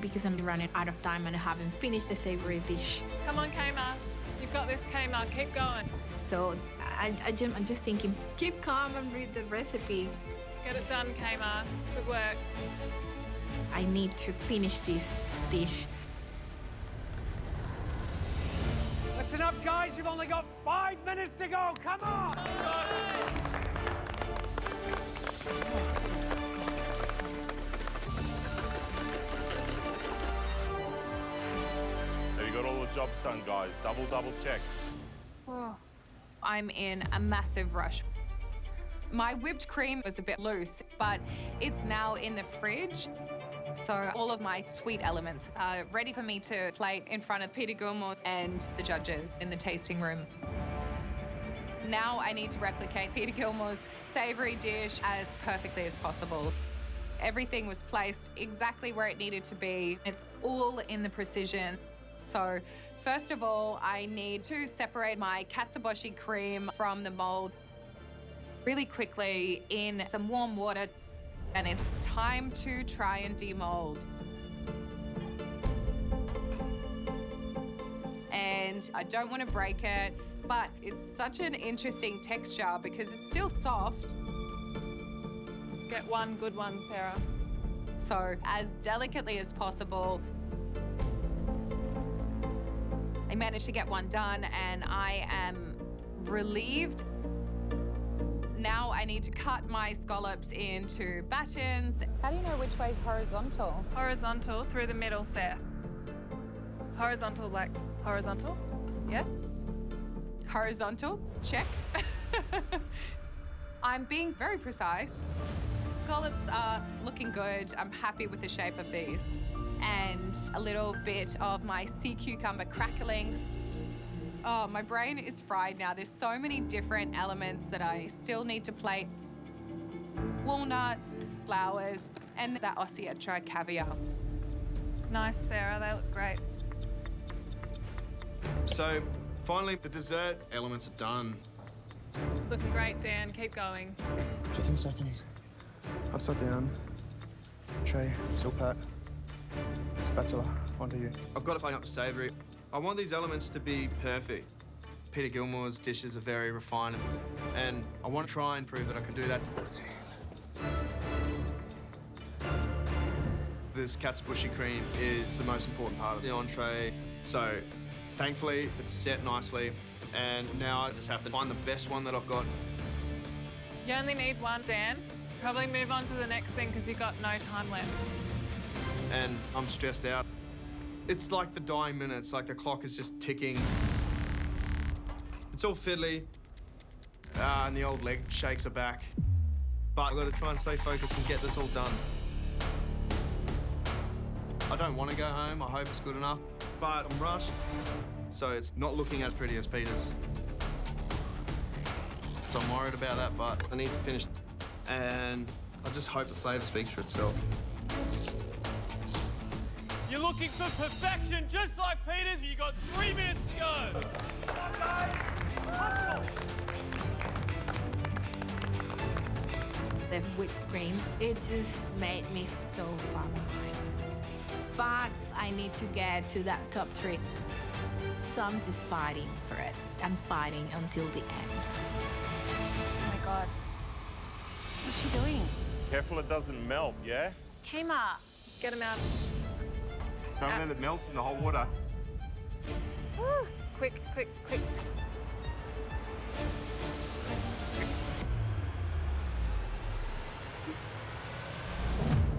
because I'm running out of time and I haven't finished the savory dish. Come on, Kmart. You've got this, Kmart. Keep going. So I'm just thinking, keep calm and read the recipe. Let's get it done, Kmart. Good work. I need to finish this dish. Listen up, guys. You've only got 5 minutes to go. Come on! Have you got all the jobs done, guys? Double check. I'm in a massive rush. My whipped cream was a bit loose, but it's now in the fridge. So all of my sweet elements are ready for me to plate in front of Peter Gilmore and the judges in the tasting room. Now I need to replicate Peter Gilmore's savoury dish as perfectly as possible. Everything was placed exactly where it needed to be. It's all in the precision. So first of all, I need to separate my katsuobushi cream from the mold really quickly in some warm water. And it's time to try and demold. And I don't want to break it, but it's such an interesting texture because it's still soft. Let's get one good one, Sarah. So as delicately as possible. I managed to get one done and I am relieved. Now I need to cut my scallops into battens. How do you know which way is horizontal? Horizontal through the middle, Sarah. Horizontal, like horizontal? Yeah? Horizontal, check. I'm being very precise. Scallops are looking good. I'm happy with the shape of these. And a little bit of my sea cucumber cracklings. Oh, my brain is fried now. There's so many different elements that I still need to plate. Walnuts, flowers, and that ossietra caviar. Nice, Sarah. They look great. So finally, the dessert elements are done. Looking great, Dan. Keep going. 15 seconds. Upside down. Tray, still pat. Spatula, onto you. I've got to find up the savoury. I want these elements to be perfect. Peter Gilmore's dishes are very refined, and I want to try and prove that I can do that. 14. This katsuobushi cream is the most important part of the entree. So, thankfully, it's set nicely, and now I just have to find the best one that I've got. You only need one, Dan. Probably move on to the next thing because you've got no time left. And I'm stressed out. It's like the dying minutes, like the clock is just ticking. It's all fiddly, and the old leg shakes are back. But I've got to try and stay focused and get this all done. I don't want to go home, I hope it's good enough, but I'm rushed, so it's not looking as pretty as Peter's. So I'm worried about that, but I need to finish, and I just hope the flavour speaks for itself. You're looking for perfection, just like Peter's, but you got 3 minutes to go. Come on, guys, hustle. The whipped cream, it just made me so far behind. But I need to get to that top 3. So I'm just fighting for it. I'm fighting until the end. Oh my God. What's she doing? Careful it doesn't melt, yeah? Kmart. Get him out. Don't let it melt in the hot water. Quick, quick, quick.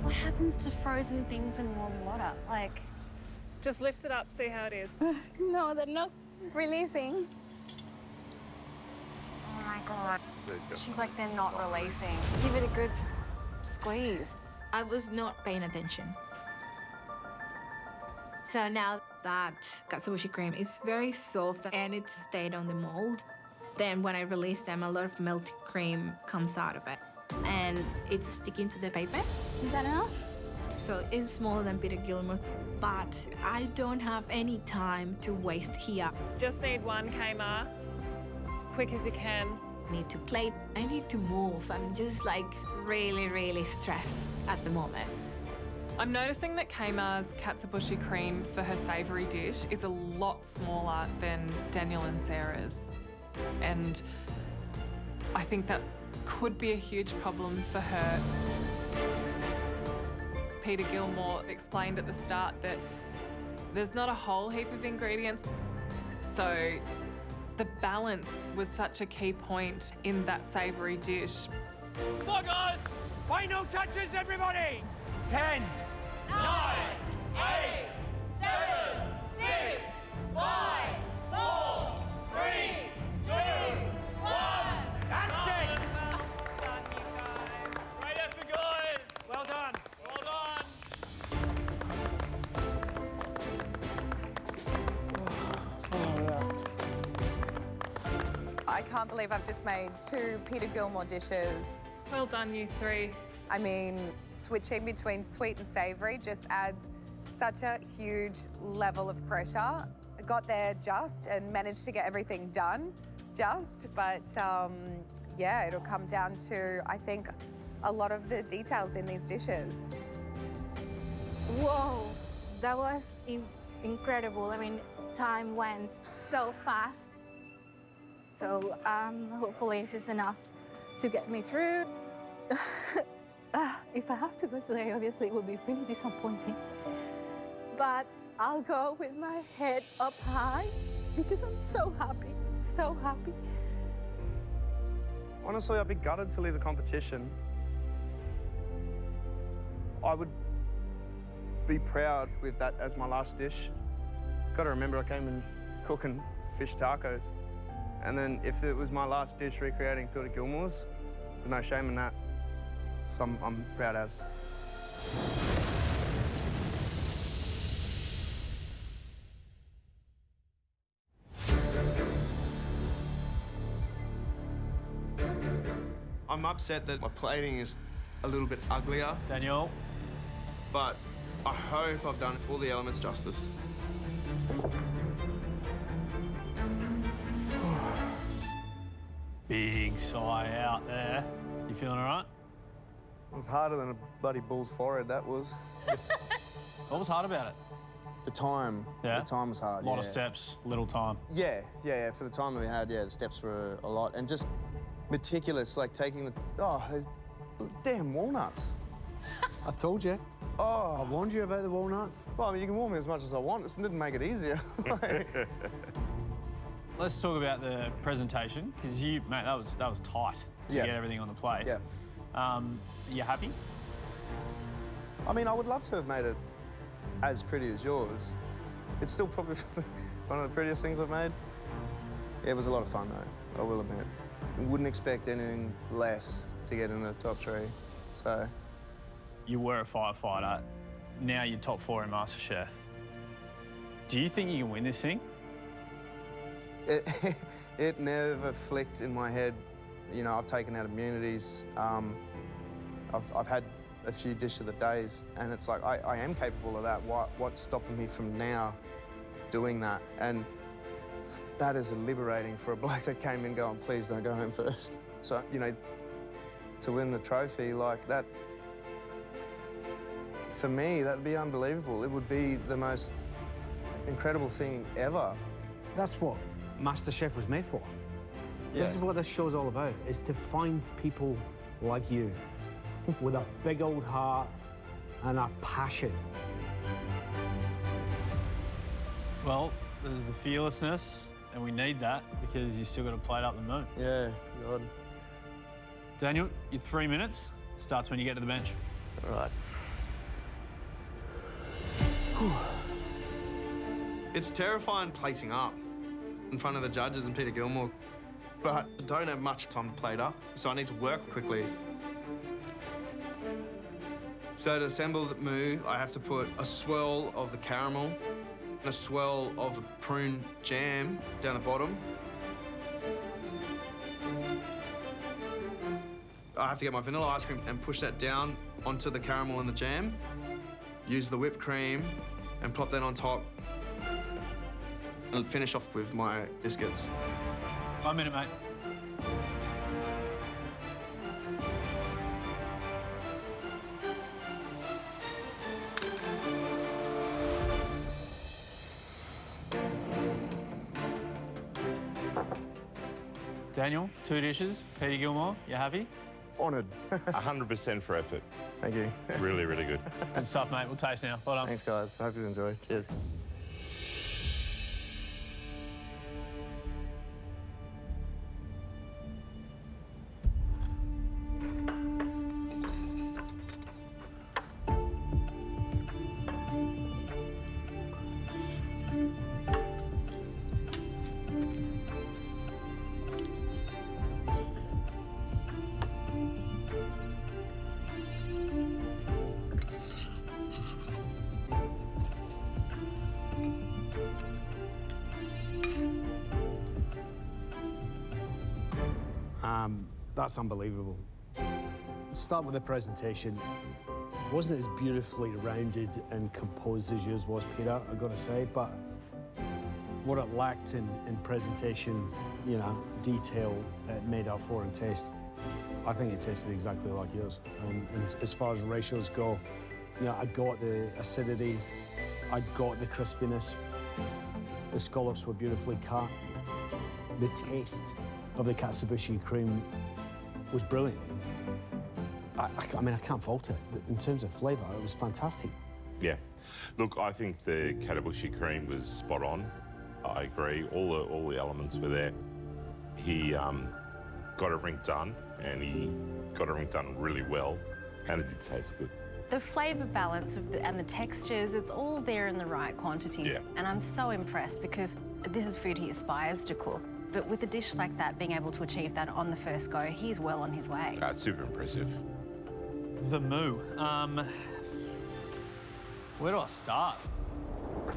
What happens to frozen things in warm water? Like... Just lift it up, see how it is. No, they're not releasing. Oh my God. She's like, they're not releasing. Give it a good squeeze. I was not paying attention. So now that katsuobushi cream is very soft and it stayed on the mold, then when I release them, a lot of melted cream comes out of it. And it's sticking to the paper. Is that enough? So it's smaller than Peter Gilmore, but I don't have any time to waste here. Just need 1 kmart, as quick as you can. I need to plate, I need to move. I'm just like really, really stressed at the moment. I'm noticing that Kmar's katsuobushi cream for her savoury dish is a lot smaller than Daniel and Sarah's. And I think that could be a huge problem for her. Peter Gilmore explained at the start that there's not a whole heap of ingredients, so the balance was such a key point in that savoury dish. Come on, guys. Final touches, everybody. 10, 9, 8, 7, 6, 5, 4, 3, 2, 1. That's it. Well done, you guys. Great effort, guys. Well done. Well done. I can't believe I've just made 2 Peter Gilmore dishes. Well done, you 3. I mean, switching between sweet and savoury just adds such a huge level of pressure. I got there just and managed to get everything done just, but yeah, it'll come down to, I think, a lot of the details in these dishes. Whoa, that was incredible. I mean, time went so fast. So hopefully this is enough to get me through. If I have to go today, obviously it would be really disappointing. But I'll go with my head up high because I'm so happy, so happy. Honestly, I'd be gutted to leave the competition. I would be proud with that as my last dish. Got to remember I came in cooking fish tacos. And then if it was my last dish recreating Peter Gilmore's, there's no shame in that. So I'm proud as. I'm upset that my plating is a little bit uglier. Daniel. But I hope I've done all the elements justice. Big sigh out there. You feeling all right? It was harder than a bloody bull's forehead, that was. What was hard about it? The time. Yeah? The time was hard, A lot of steps, little time. Yeah. For the time that we had, yeah, the steps were a lot. And just meticulous, like taking the... Oh, those damn walnuts. I told you. Oh. I warned you about the walnuts. Well, I mean, you can warn me as much as I want. It didn't make it easier. Let's talk about the presentation, because you, mate, that was tight to get everything on the plate. Yeah. You happy? I mean, I would love to have made it as pretty as yours, It's still probably one of the prettiest things I've made. Yeah, it was a lot of fun, though, I will admit. Wouldn't expect anything less to get in the top 3, so... You were a firefighter. Now you're top 4 in MasterChef. Do you think you can win this thing? It never flicked in my head. You know, I've taken out immunities. I've had a few dish of the days, and it's like, I am capable of that. What's stopping me from now doing that? And that is liberating for a bloke that came in going, please don't go home first. So, you know, to win the trophy like that, for me, that'd be unbelievable. It would be the most incredible thing ever. That's what MasterChef was made for. Yeah. This is what this show's all about, is to find people like you with a big old heart and a passion. Well, there's the fearlessness, and we need that because you still got to play it up the moon. Yeah, God. Daniel, your 3 minutes starts when you get to the bench. All right. It's terrifying placing up in front of the judges and Peter Gilmore, but I don't have much time to plate up, so I need to work quickly. So to assemble the mou, I have to put a swirl of the caramel and a swirl of the prune jam down the bottom. I have to get my vanilla ice cream and push that down onto the caramel and the jam. Use the whipped cream and plop that on top. And finish off with my biscuits. 1 minute, mate. Daniel, 2 dishes. Peter Gilmore, you happy? Honoured. 100% for effort. Thank you. Really, really good. Good stuff, mate. We'll taste now. Well done. Thanks, guys. Hope you enjoy. Cheers. That's unbelievable. Let's start with the presentation. It wasn't as beautifully rounded and composed as yours was, Peter, I've got to say, but what it lacked in presentation, you know, detail, it made up for in taste. I think it tasted exactly like yours. And as far as ratios go, you know, I got the acidity, I got the crispiness. The scallops were beautifully cut. The taste of the katsuobushi cream was brilliant. I mean, I can't fault it. In terms of flavour, it was fantastic. Yeah. Look, I think the katsuobushi cream was spot on. I agree. All the elements were there. He got everything done, and he got everything done really well, and it did taste good. The flavour balance and the textures, it's all there in the right quantities. Yeah. And I'm so impressed because this is food he aspires to cook. But with a dish like that, being able to achieve that on the first go, he's well on his way. That's super impressive. The mou. Where do I start?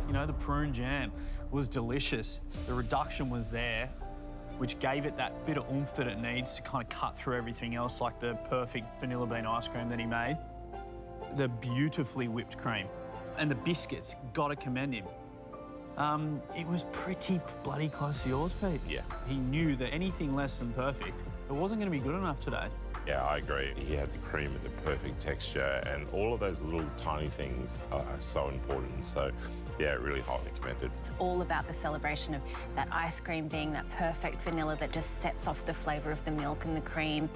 You know, the prune jam was delicious. The reduction was there, which gave it that bit of oomph that it needs to kind of cut through everything else, like the perfect vanilla bean ice cream that he made. The beautifully whipped cream. And the biscuits, gotta commend him. It was pretty bloody close to yours, Pete. Yeah. He knew that anything less than perfect, it wasn't going to be good enough today. Yeah, I agree. He had the cream with the perfect texture, and all of those little tiny things are so important. So, yeah, really highly commended. It's all about the celebration of that ice cream being that perfect vanilla that just sets off the flavour of the milk and the cream.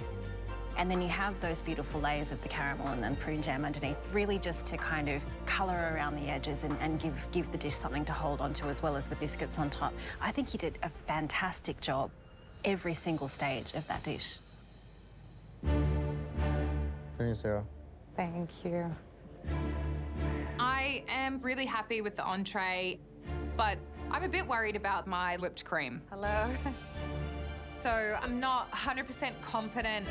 And then you have those beautiful layers of the caramel and then prune jam underneath, really just to kind of colour around the edges and give the dish something to hold onto, as well as the biscuits on top. I think he did a fantastic job every single stage of that dish. Thank you, Sarah. Thank you. I am really happy with the entree. but I'm a bit worried about my whipped cream. Hello. So I'm not 100% confident.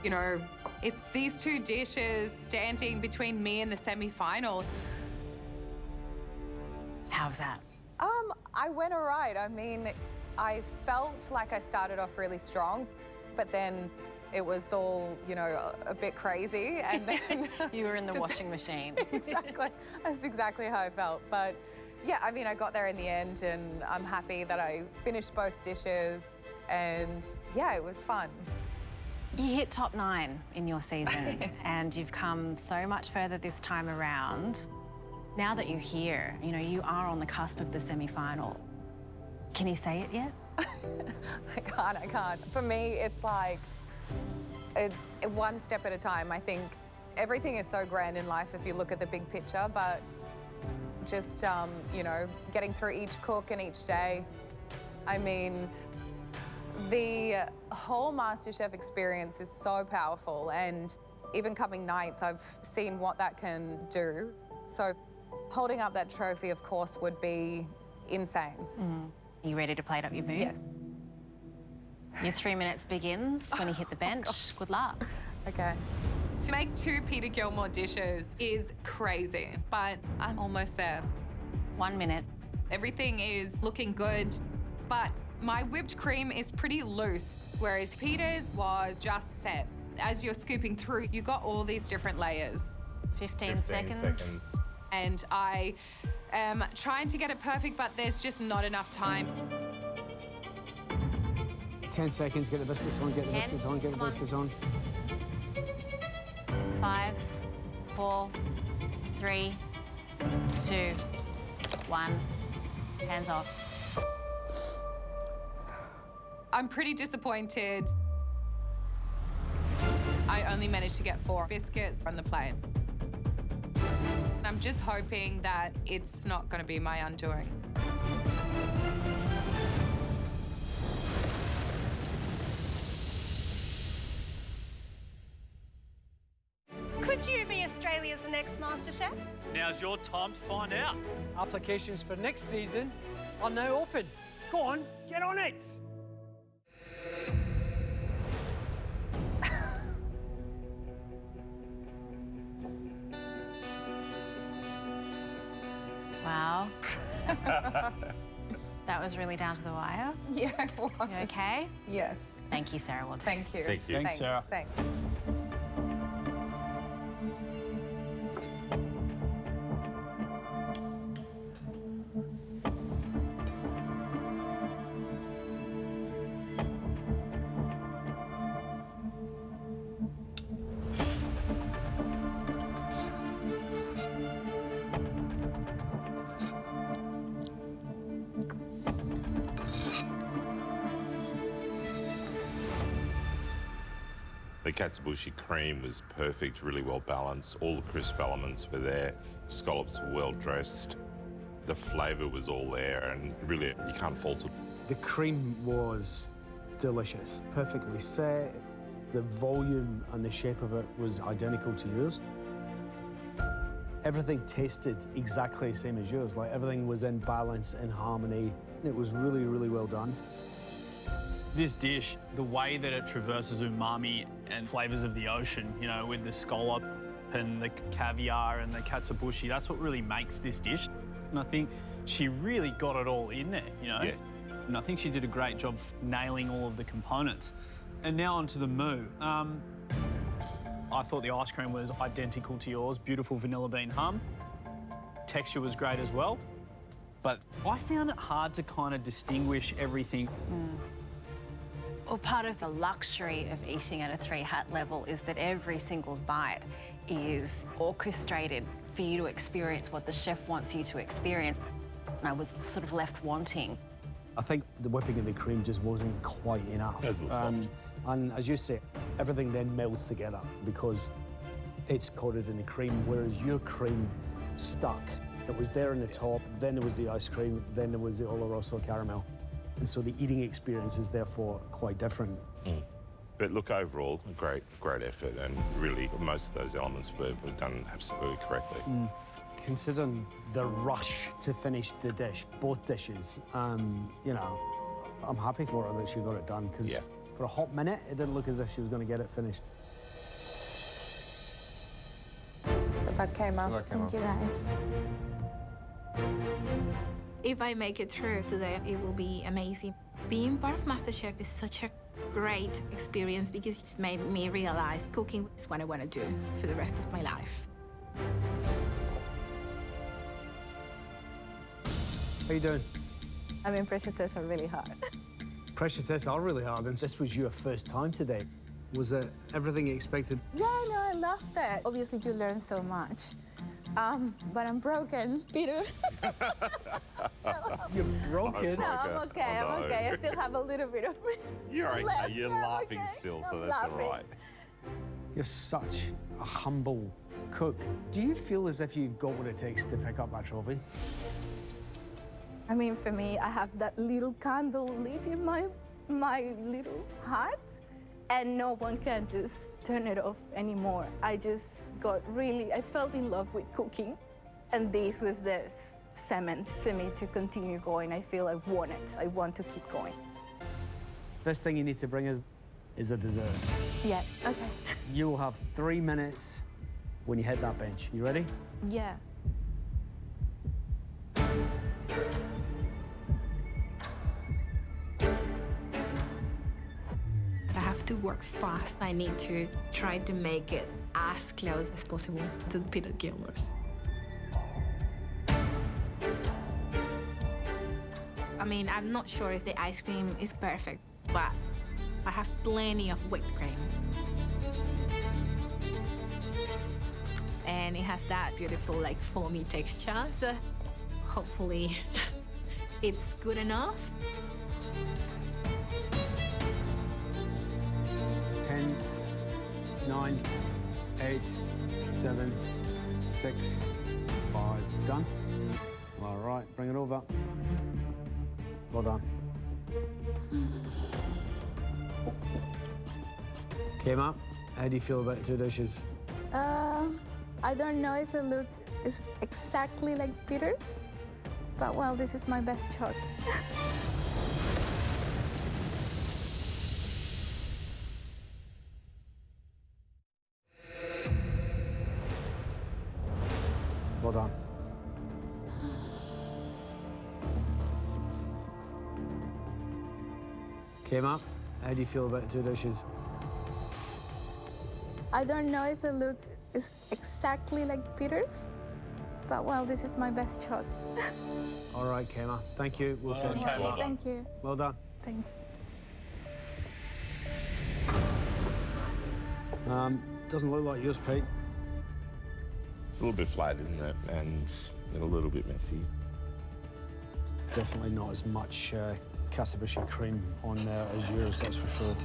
You know, it's these two dishes standing between me and the semi-final. How's that? I went all right. I mean, I felt like I started off really strong, but then it was all, you know, a bit crazy. And then You were in the washing machine. Exactly. That's exactly how I felt. But yeah, I mean, I got there in the end and I'm happy that I finished both dishes. And yeah, it was fun. You hit top 9 in your season and you've come so much further this time around. Now that you're here, you know, you are on the cusp of the semi-final. Can you say it yet? I can't. For me, it's like one step at a time. I think everything is so grand in life if you look at the big picture, but just, you know, getting through each cook and each day. I mean, the whole Masterchef experience is so powerful, and even coming 9th, I've seen what that can do. So holding up that trophy, of course, would be insane. Are you ready to plate up your mood? Yes. Your 3 minutes begins when you hit the bench. Good luck. Okay. To make 2 Peter Gilmore dishes is crazy, but I'm almost there. 1 minute. Everything is looking good, but my whipped cream is pretty loose, whereas Peter's was just set. As you're scooping through, you got all these different layers. 15 seconds. And I am trying to get it perfect, but there's just not enough time. 10 seconds, get the biscuits on, get the 10, biscuits on, get the biscuits on. 5, 4, 3, 2, 1. Hands off. I'm pretty disappointed. I only managed to get 4 biscuits on the plate. I'm just hoping that it's not going to be my undoing. Could you be Australia's next MasterChef? Now's your time to find out. Applications for next season are now open. Go on, get on it! Wow. That was really down to the wire. Yeah, it was. You okay? Yes. Thank you, Sarah. Well done. Thank you. Thank you. Thanks, Sarah. Thanks. The katsuobushi cream was perfect, really well balanced. All the crisp elements were there. Scallops were well dressed. The flavour was all there, and really, you can't fault it. The cream was delicious, perfectly set. The volume and the shape of it was identical to yours. Everything tasted exactly the same as yours. Like, everything was in balance, in harmony. It was really, really well done. This dish, the way that it traverses umami and flavours of the ocean, you know, with the scallop and the caviar and the katsuobushi, that's what really makes this dish. And I think she really got it all in there, you know? Yeah. And I think she did a great job nailing all of the components. And now onto the moo. I thought the ice cream was identical to yours, beautiful vanilla bean hum. Texture was great as well. But I found it hard to kind of distinguish everything. Well, part of the luxury of eating at a 3-hat level is that every single bite is orchestrated for you to experience what the chef wants you to experience. And I was sort of left wanting. I think the whipping of the cream just wasn't quite enough. And as you say, everything then melds together because it's coated in the cream, whereas your cream stuck. It was there in the top, then there was the ice cream, then there was the Oloroso caramel. And so the eating experience is therefore quite different. But look, overall, great effort, and really most of those elements were done absolutely correctly. considering the rush to finish the dish, both dishes, you know, I'm happy for her that she got it done, because for a hot minute, it didn't look as if she was going to get it finished. Good luck, Kayma. Thank you, guys. If I make it through today, it will be amazing. Being part of Masterchef is such a great experience because it's made me realize cooking is what I want to do for the rest of my life. How you doing? I mean, pressure tests are really hard. Pressure tests are really hard, and this was your first time today. Was it everything you expected? Yeah, no, I loved it. Obviously, you learn so much. But I'm broken, Peter. You're broken? No, I'm okay, I'm okay. I still have a little bit of You're okay, left. you're Yeah, laughing okay. still, so I'm that's all laughing. right. You're such a humble cook. Do you feel as if you've got what it takes to pick up that trophy? I mean, for me, I have that little candle lit in my little heart, and no one can just turn it off anymore. I just I felt in love with cooking, and this was the cement for me to continue going. I feel I want it. I want to keep going. First thing you need to bring is a dessert. Yeah, okay. You will have 3 minutes when you hit that bench. You ready? Yeah. I have to work fast. I need to try to make it as close as possible to Peter Gilmore's. I mean, I'm not sure if the ice cream is perfect, but I have plenty of whipped cream. And it has that beautiful, like, foamy texture, so hopefully it's good enough. 10, 9, 8, 7, 6, 5. Done? All right, bring it over. Well done. Came up. How do you feel about the 2 dishes? I don't know if the look is exactly like Peter's, but well, this is my best shot. Well done. Came up. How do you feel about the 2 dishes? I don't know if the look is exactly like Peter's, but well, this is my best shot. All right, Kema. Thank you. We'll take it. Well done. Thank you. Well done. Thanks. Doesn't look like yours, Pete. It's a little bit flat, isn't it? And a little bit messy. Definitely not as much katsuobushi cream on there as yours, that's for sure.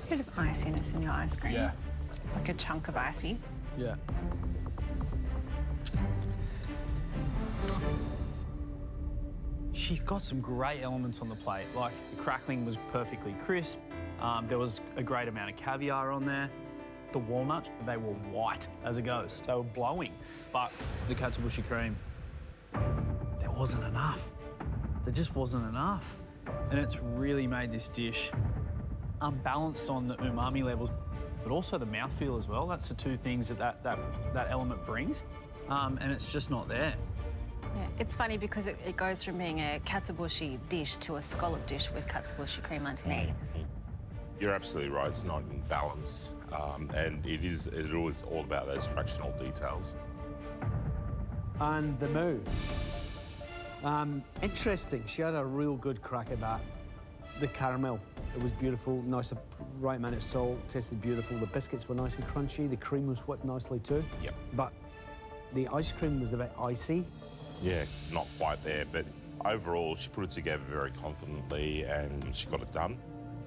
Bit of iciness in your ice cream. Yeah. Like a chunk of icy. Yeah. She got some great elements on the plate. Like, the crackling was perfectly crisp. There was a great amount of caviar on there. The walnuts, they were white as a ghost. They were blowing. But the katsuobushi cream, there wasn't enough. There just wasn't enough. And it's really made this dish unbalanced on the umami levels, but also the mouthfeel as well. That's the 2 things that element brings, and it's just not there. Yeah, it's funny because it goes from being a katsuobushi dish to a scallop dish with katsuobushi cream underneath. You're absolutely right, it's not in balance. And it is all about those fractional details. And the moo. Interesting. She had a real good crack at that. The caramel, it was beautiful, nice, right amount of salt, tasted beautiful. The biscuits were nice and crunchy. The cream was whipped nicely too. Yep. But the ice cream was a bit icy. Yeah, not quite there, but Overall, she put it together very confidently and she got it done.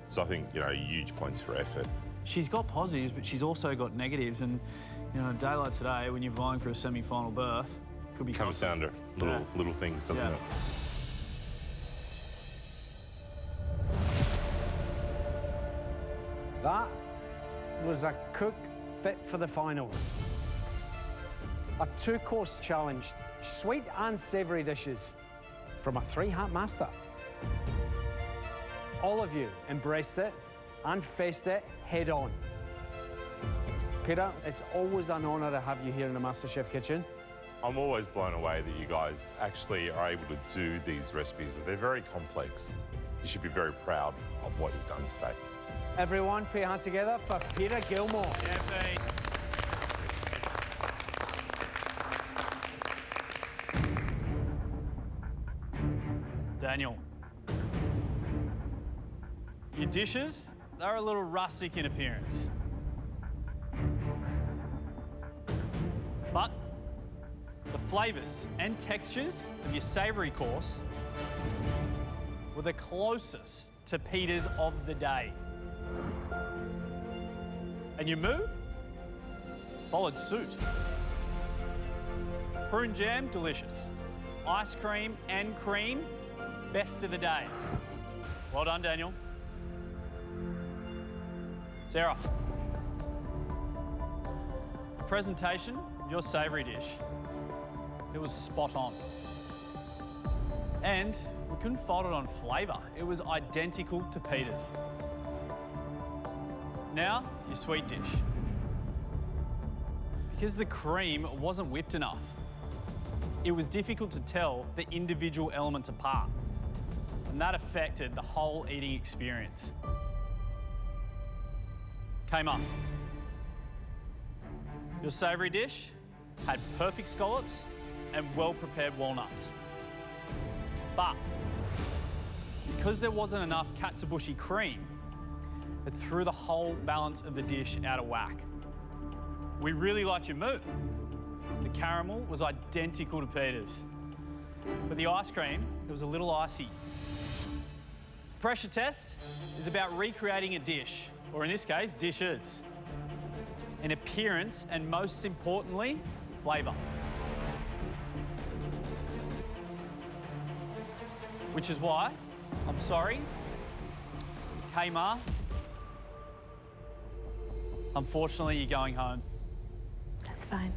So I think, you know, huge points for effort. She's got positives, but she's also got negatives. And, you know, a day like today, when you're vying for a semi-final berth, could be Comes costly. down to little things, doesn't it? That was a cook fit for the finals. A two-course challenge, sweet and savoury dishes from a three-hat master. All of you embraced it and faced it head on. Peter, it's always an honour to have you here in the Masterchef kitchen. I'm always blown away that you guys actually are able to do these recipes. They're very complex. You should be very proud of what you've done today. Everyone, put your hands together for Peter Gilmore. Yeah, Pete. Daniel. Your dishes, they're a little rustic in appearance. But the flavours and textures of your savoury course were the closest to Peter's of the day. And your moo followed suit. Prune jam, delicious. Ice cream and cream, best of the day. Well done, Daniel. Sarah. The presentation of your savoury dish, it was spot on. And we couldn't fault it on flavour. It was identical to Peter's. Now, your sweet dish. Because the cream wasn't whipped enough, it was difficult to tell the individual elements apart, and that affected the whole eating experience. Came up. Your savoury dish had perfect scallops and well-prepared walnuts. But because there wasn't enough katsuobushi cream, it threw the whole balance of the dish out of whack. We really liked your moo. The caramel was identical to Peter's. But the ice cream, it was a little icy. Pressure test is about recreating a dish, or in this case, dishes, in appearance and most importantly, flavour. Which is why, I'm sorry, Kmart, unfortunately, you're going home. That's fine.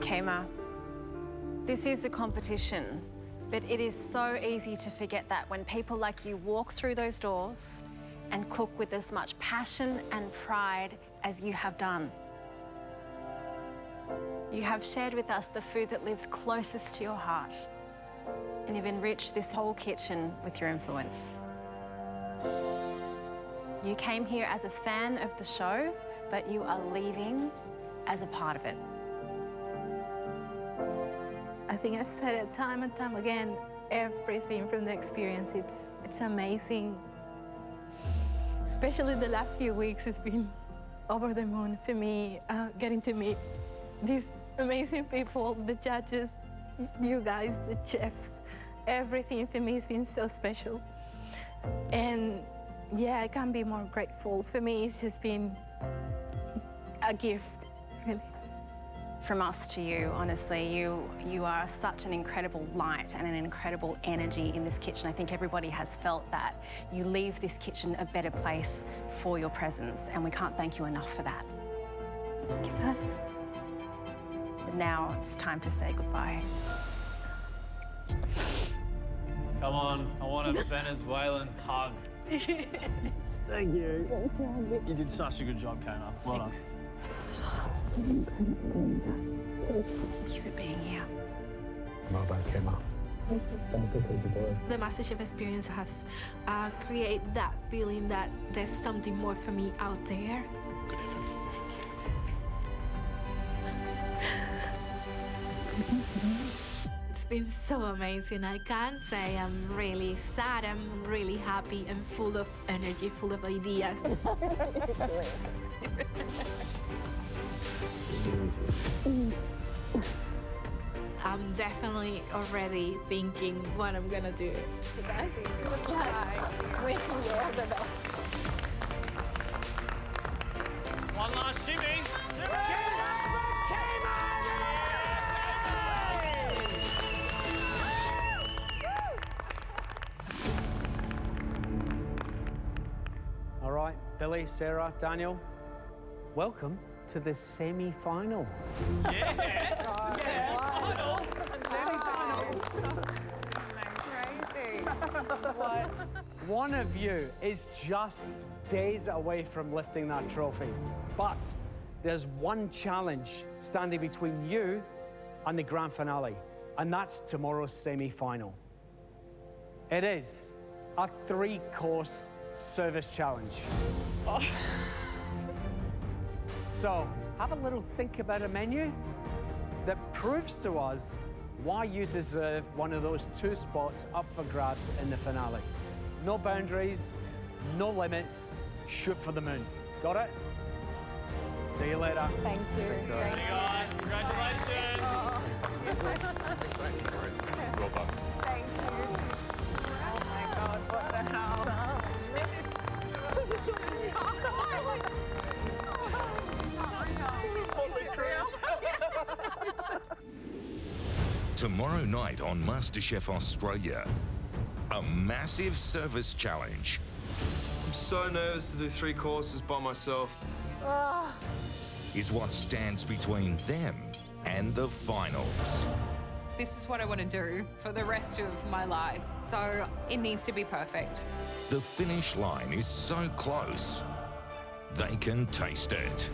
Kema, this is a competition, but it is so easy to forget that when people like you walk through those doors and cook with as much passion and pride as you have done. You have shared with us the food that lives closest to your heart, and you've enriched this whole kitchen with your influence. You came here as a fan of the show, but you are leaving as a part of it. I think I've said it time and time again, everything from the experience, it's amazing. Especially the last few weeks has been over the moon for me, getting to meet these amazing people, the judges, you guys, the chefs. Everything for me has been so special. And yeah, I can't be more grateful. For me, it's just been a gift, really. From us to you, honestly, you are such an incredible light and an incredible energy in this kitchen. I think everybody has felt that. You leave this kitchen a better place for your presence, and we can't thank you enough for that. Thank you, guys. But now it's time to say goodbye. Come on, I want a Venezuelan hug. Thank you. You did such a good job, Kona. Well done. Thank you for being here. Well done, Kema. The Masterchef experience has created that feeling that there's something more for me out there. It's been so amazing. I can't say I'm really sad. I'm really happy and full of energy, full of ideas. I'm definitely already thinking what I'm gonna do. Good luck. Wishing you all the best. One last shimmy. All right, Billy, Sarah, Daniel, welcome to the semi-finals. Crazy. One of you is just days away from lifting that trophy, but there's one challenge standing between you and the grand finale, and that's tomorrow's semi-final. It is a 3-course service challenge. So, have a little think about a menu that proves to us why you deserve one of those 2 spots up for grabs in the finale. No boundaries, no limits, shoot for the moon. Got it? See you later. Thank you. Thanks, guys. Hey guys, congratulations. Well done. Thank you. Oh my God, what the hell? Tomorrow night on Masterchef Australia, a massive service challenge. I'm so nervous to do 3 courses by myself. Is what stands between them and the finals. This is what I want to do for the rest of my life. So it needs to be perfect. The finish line is so close, they can taste it.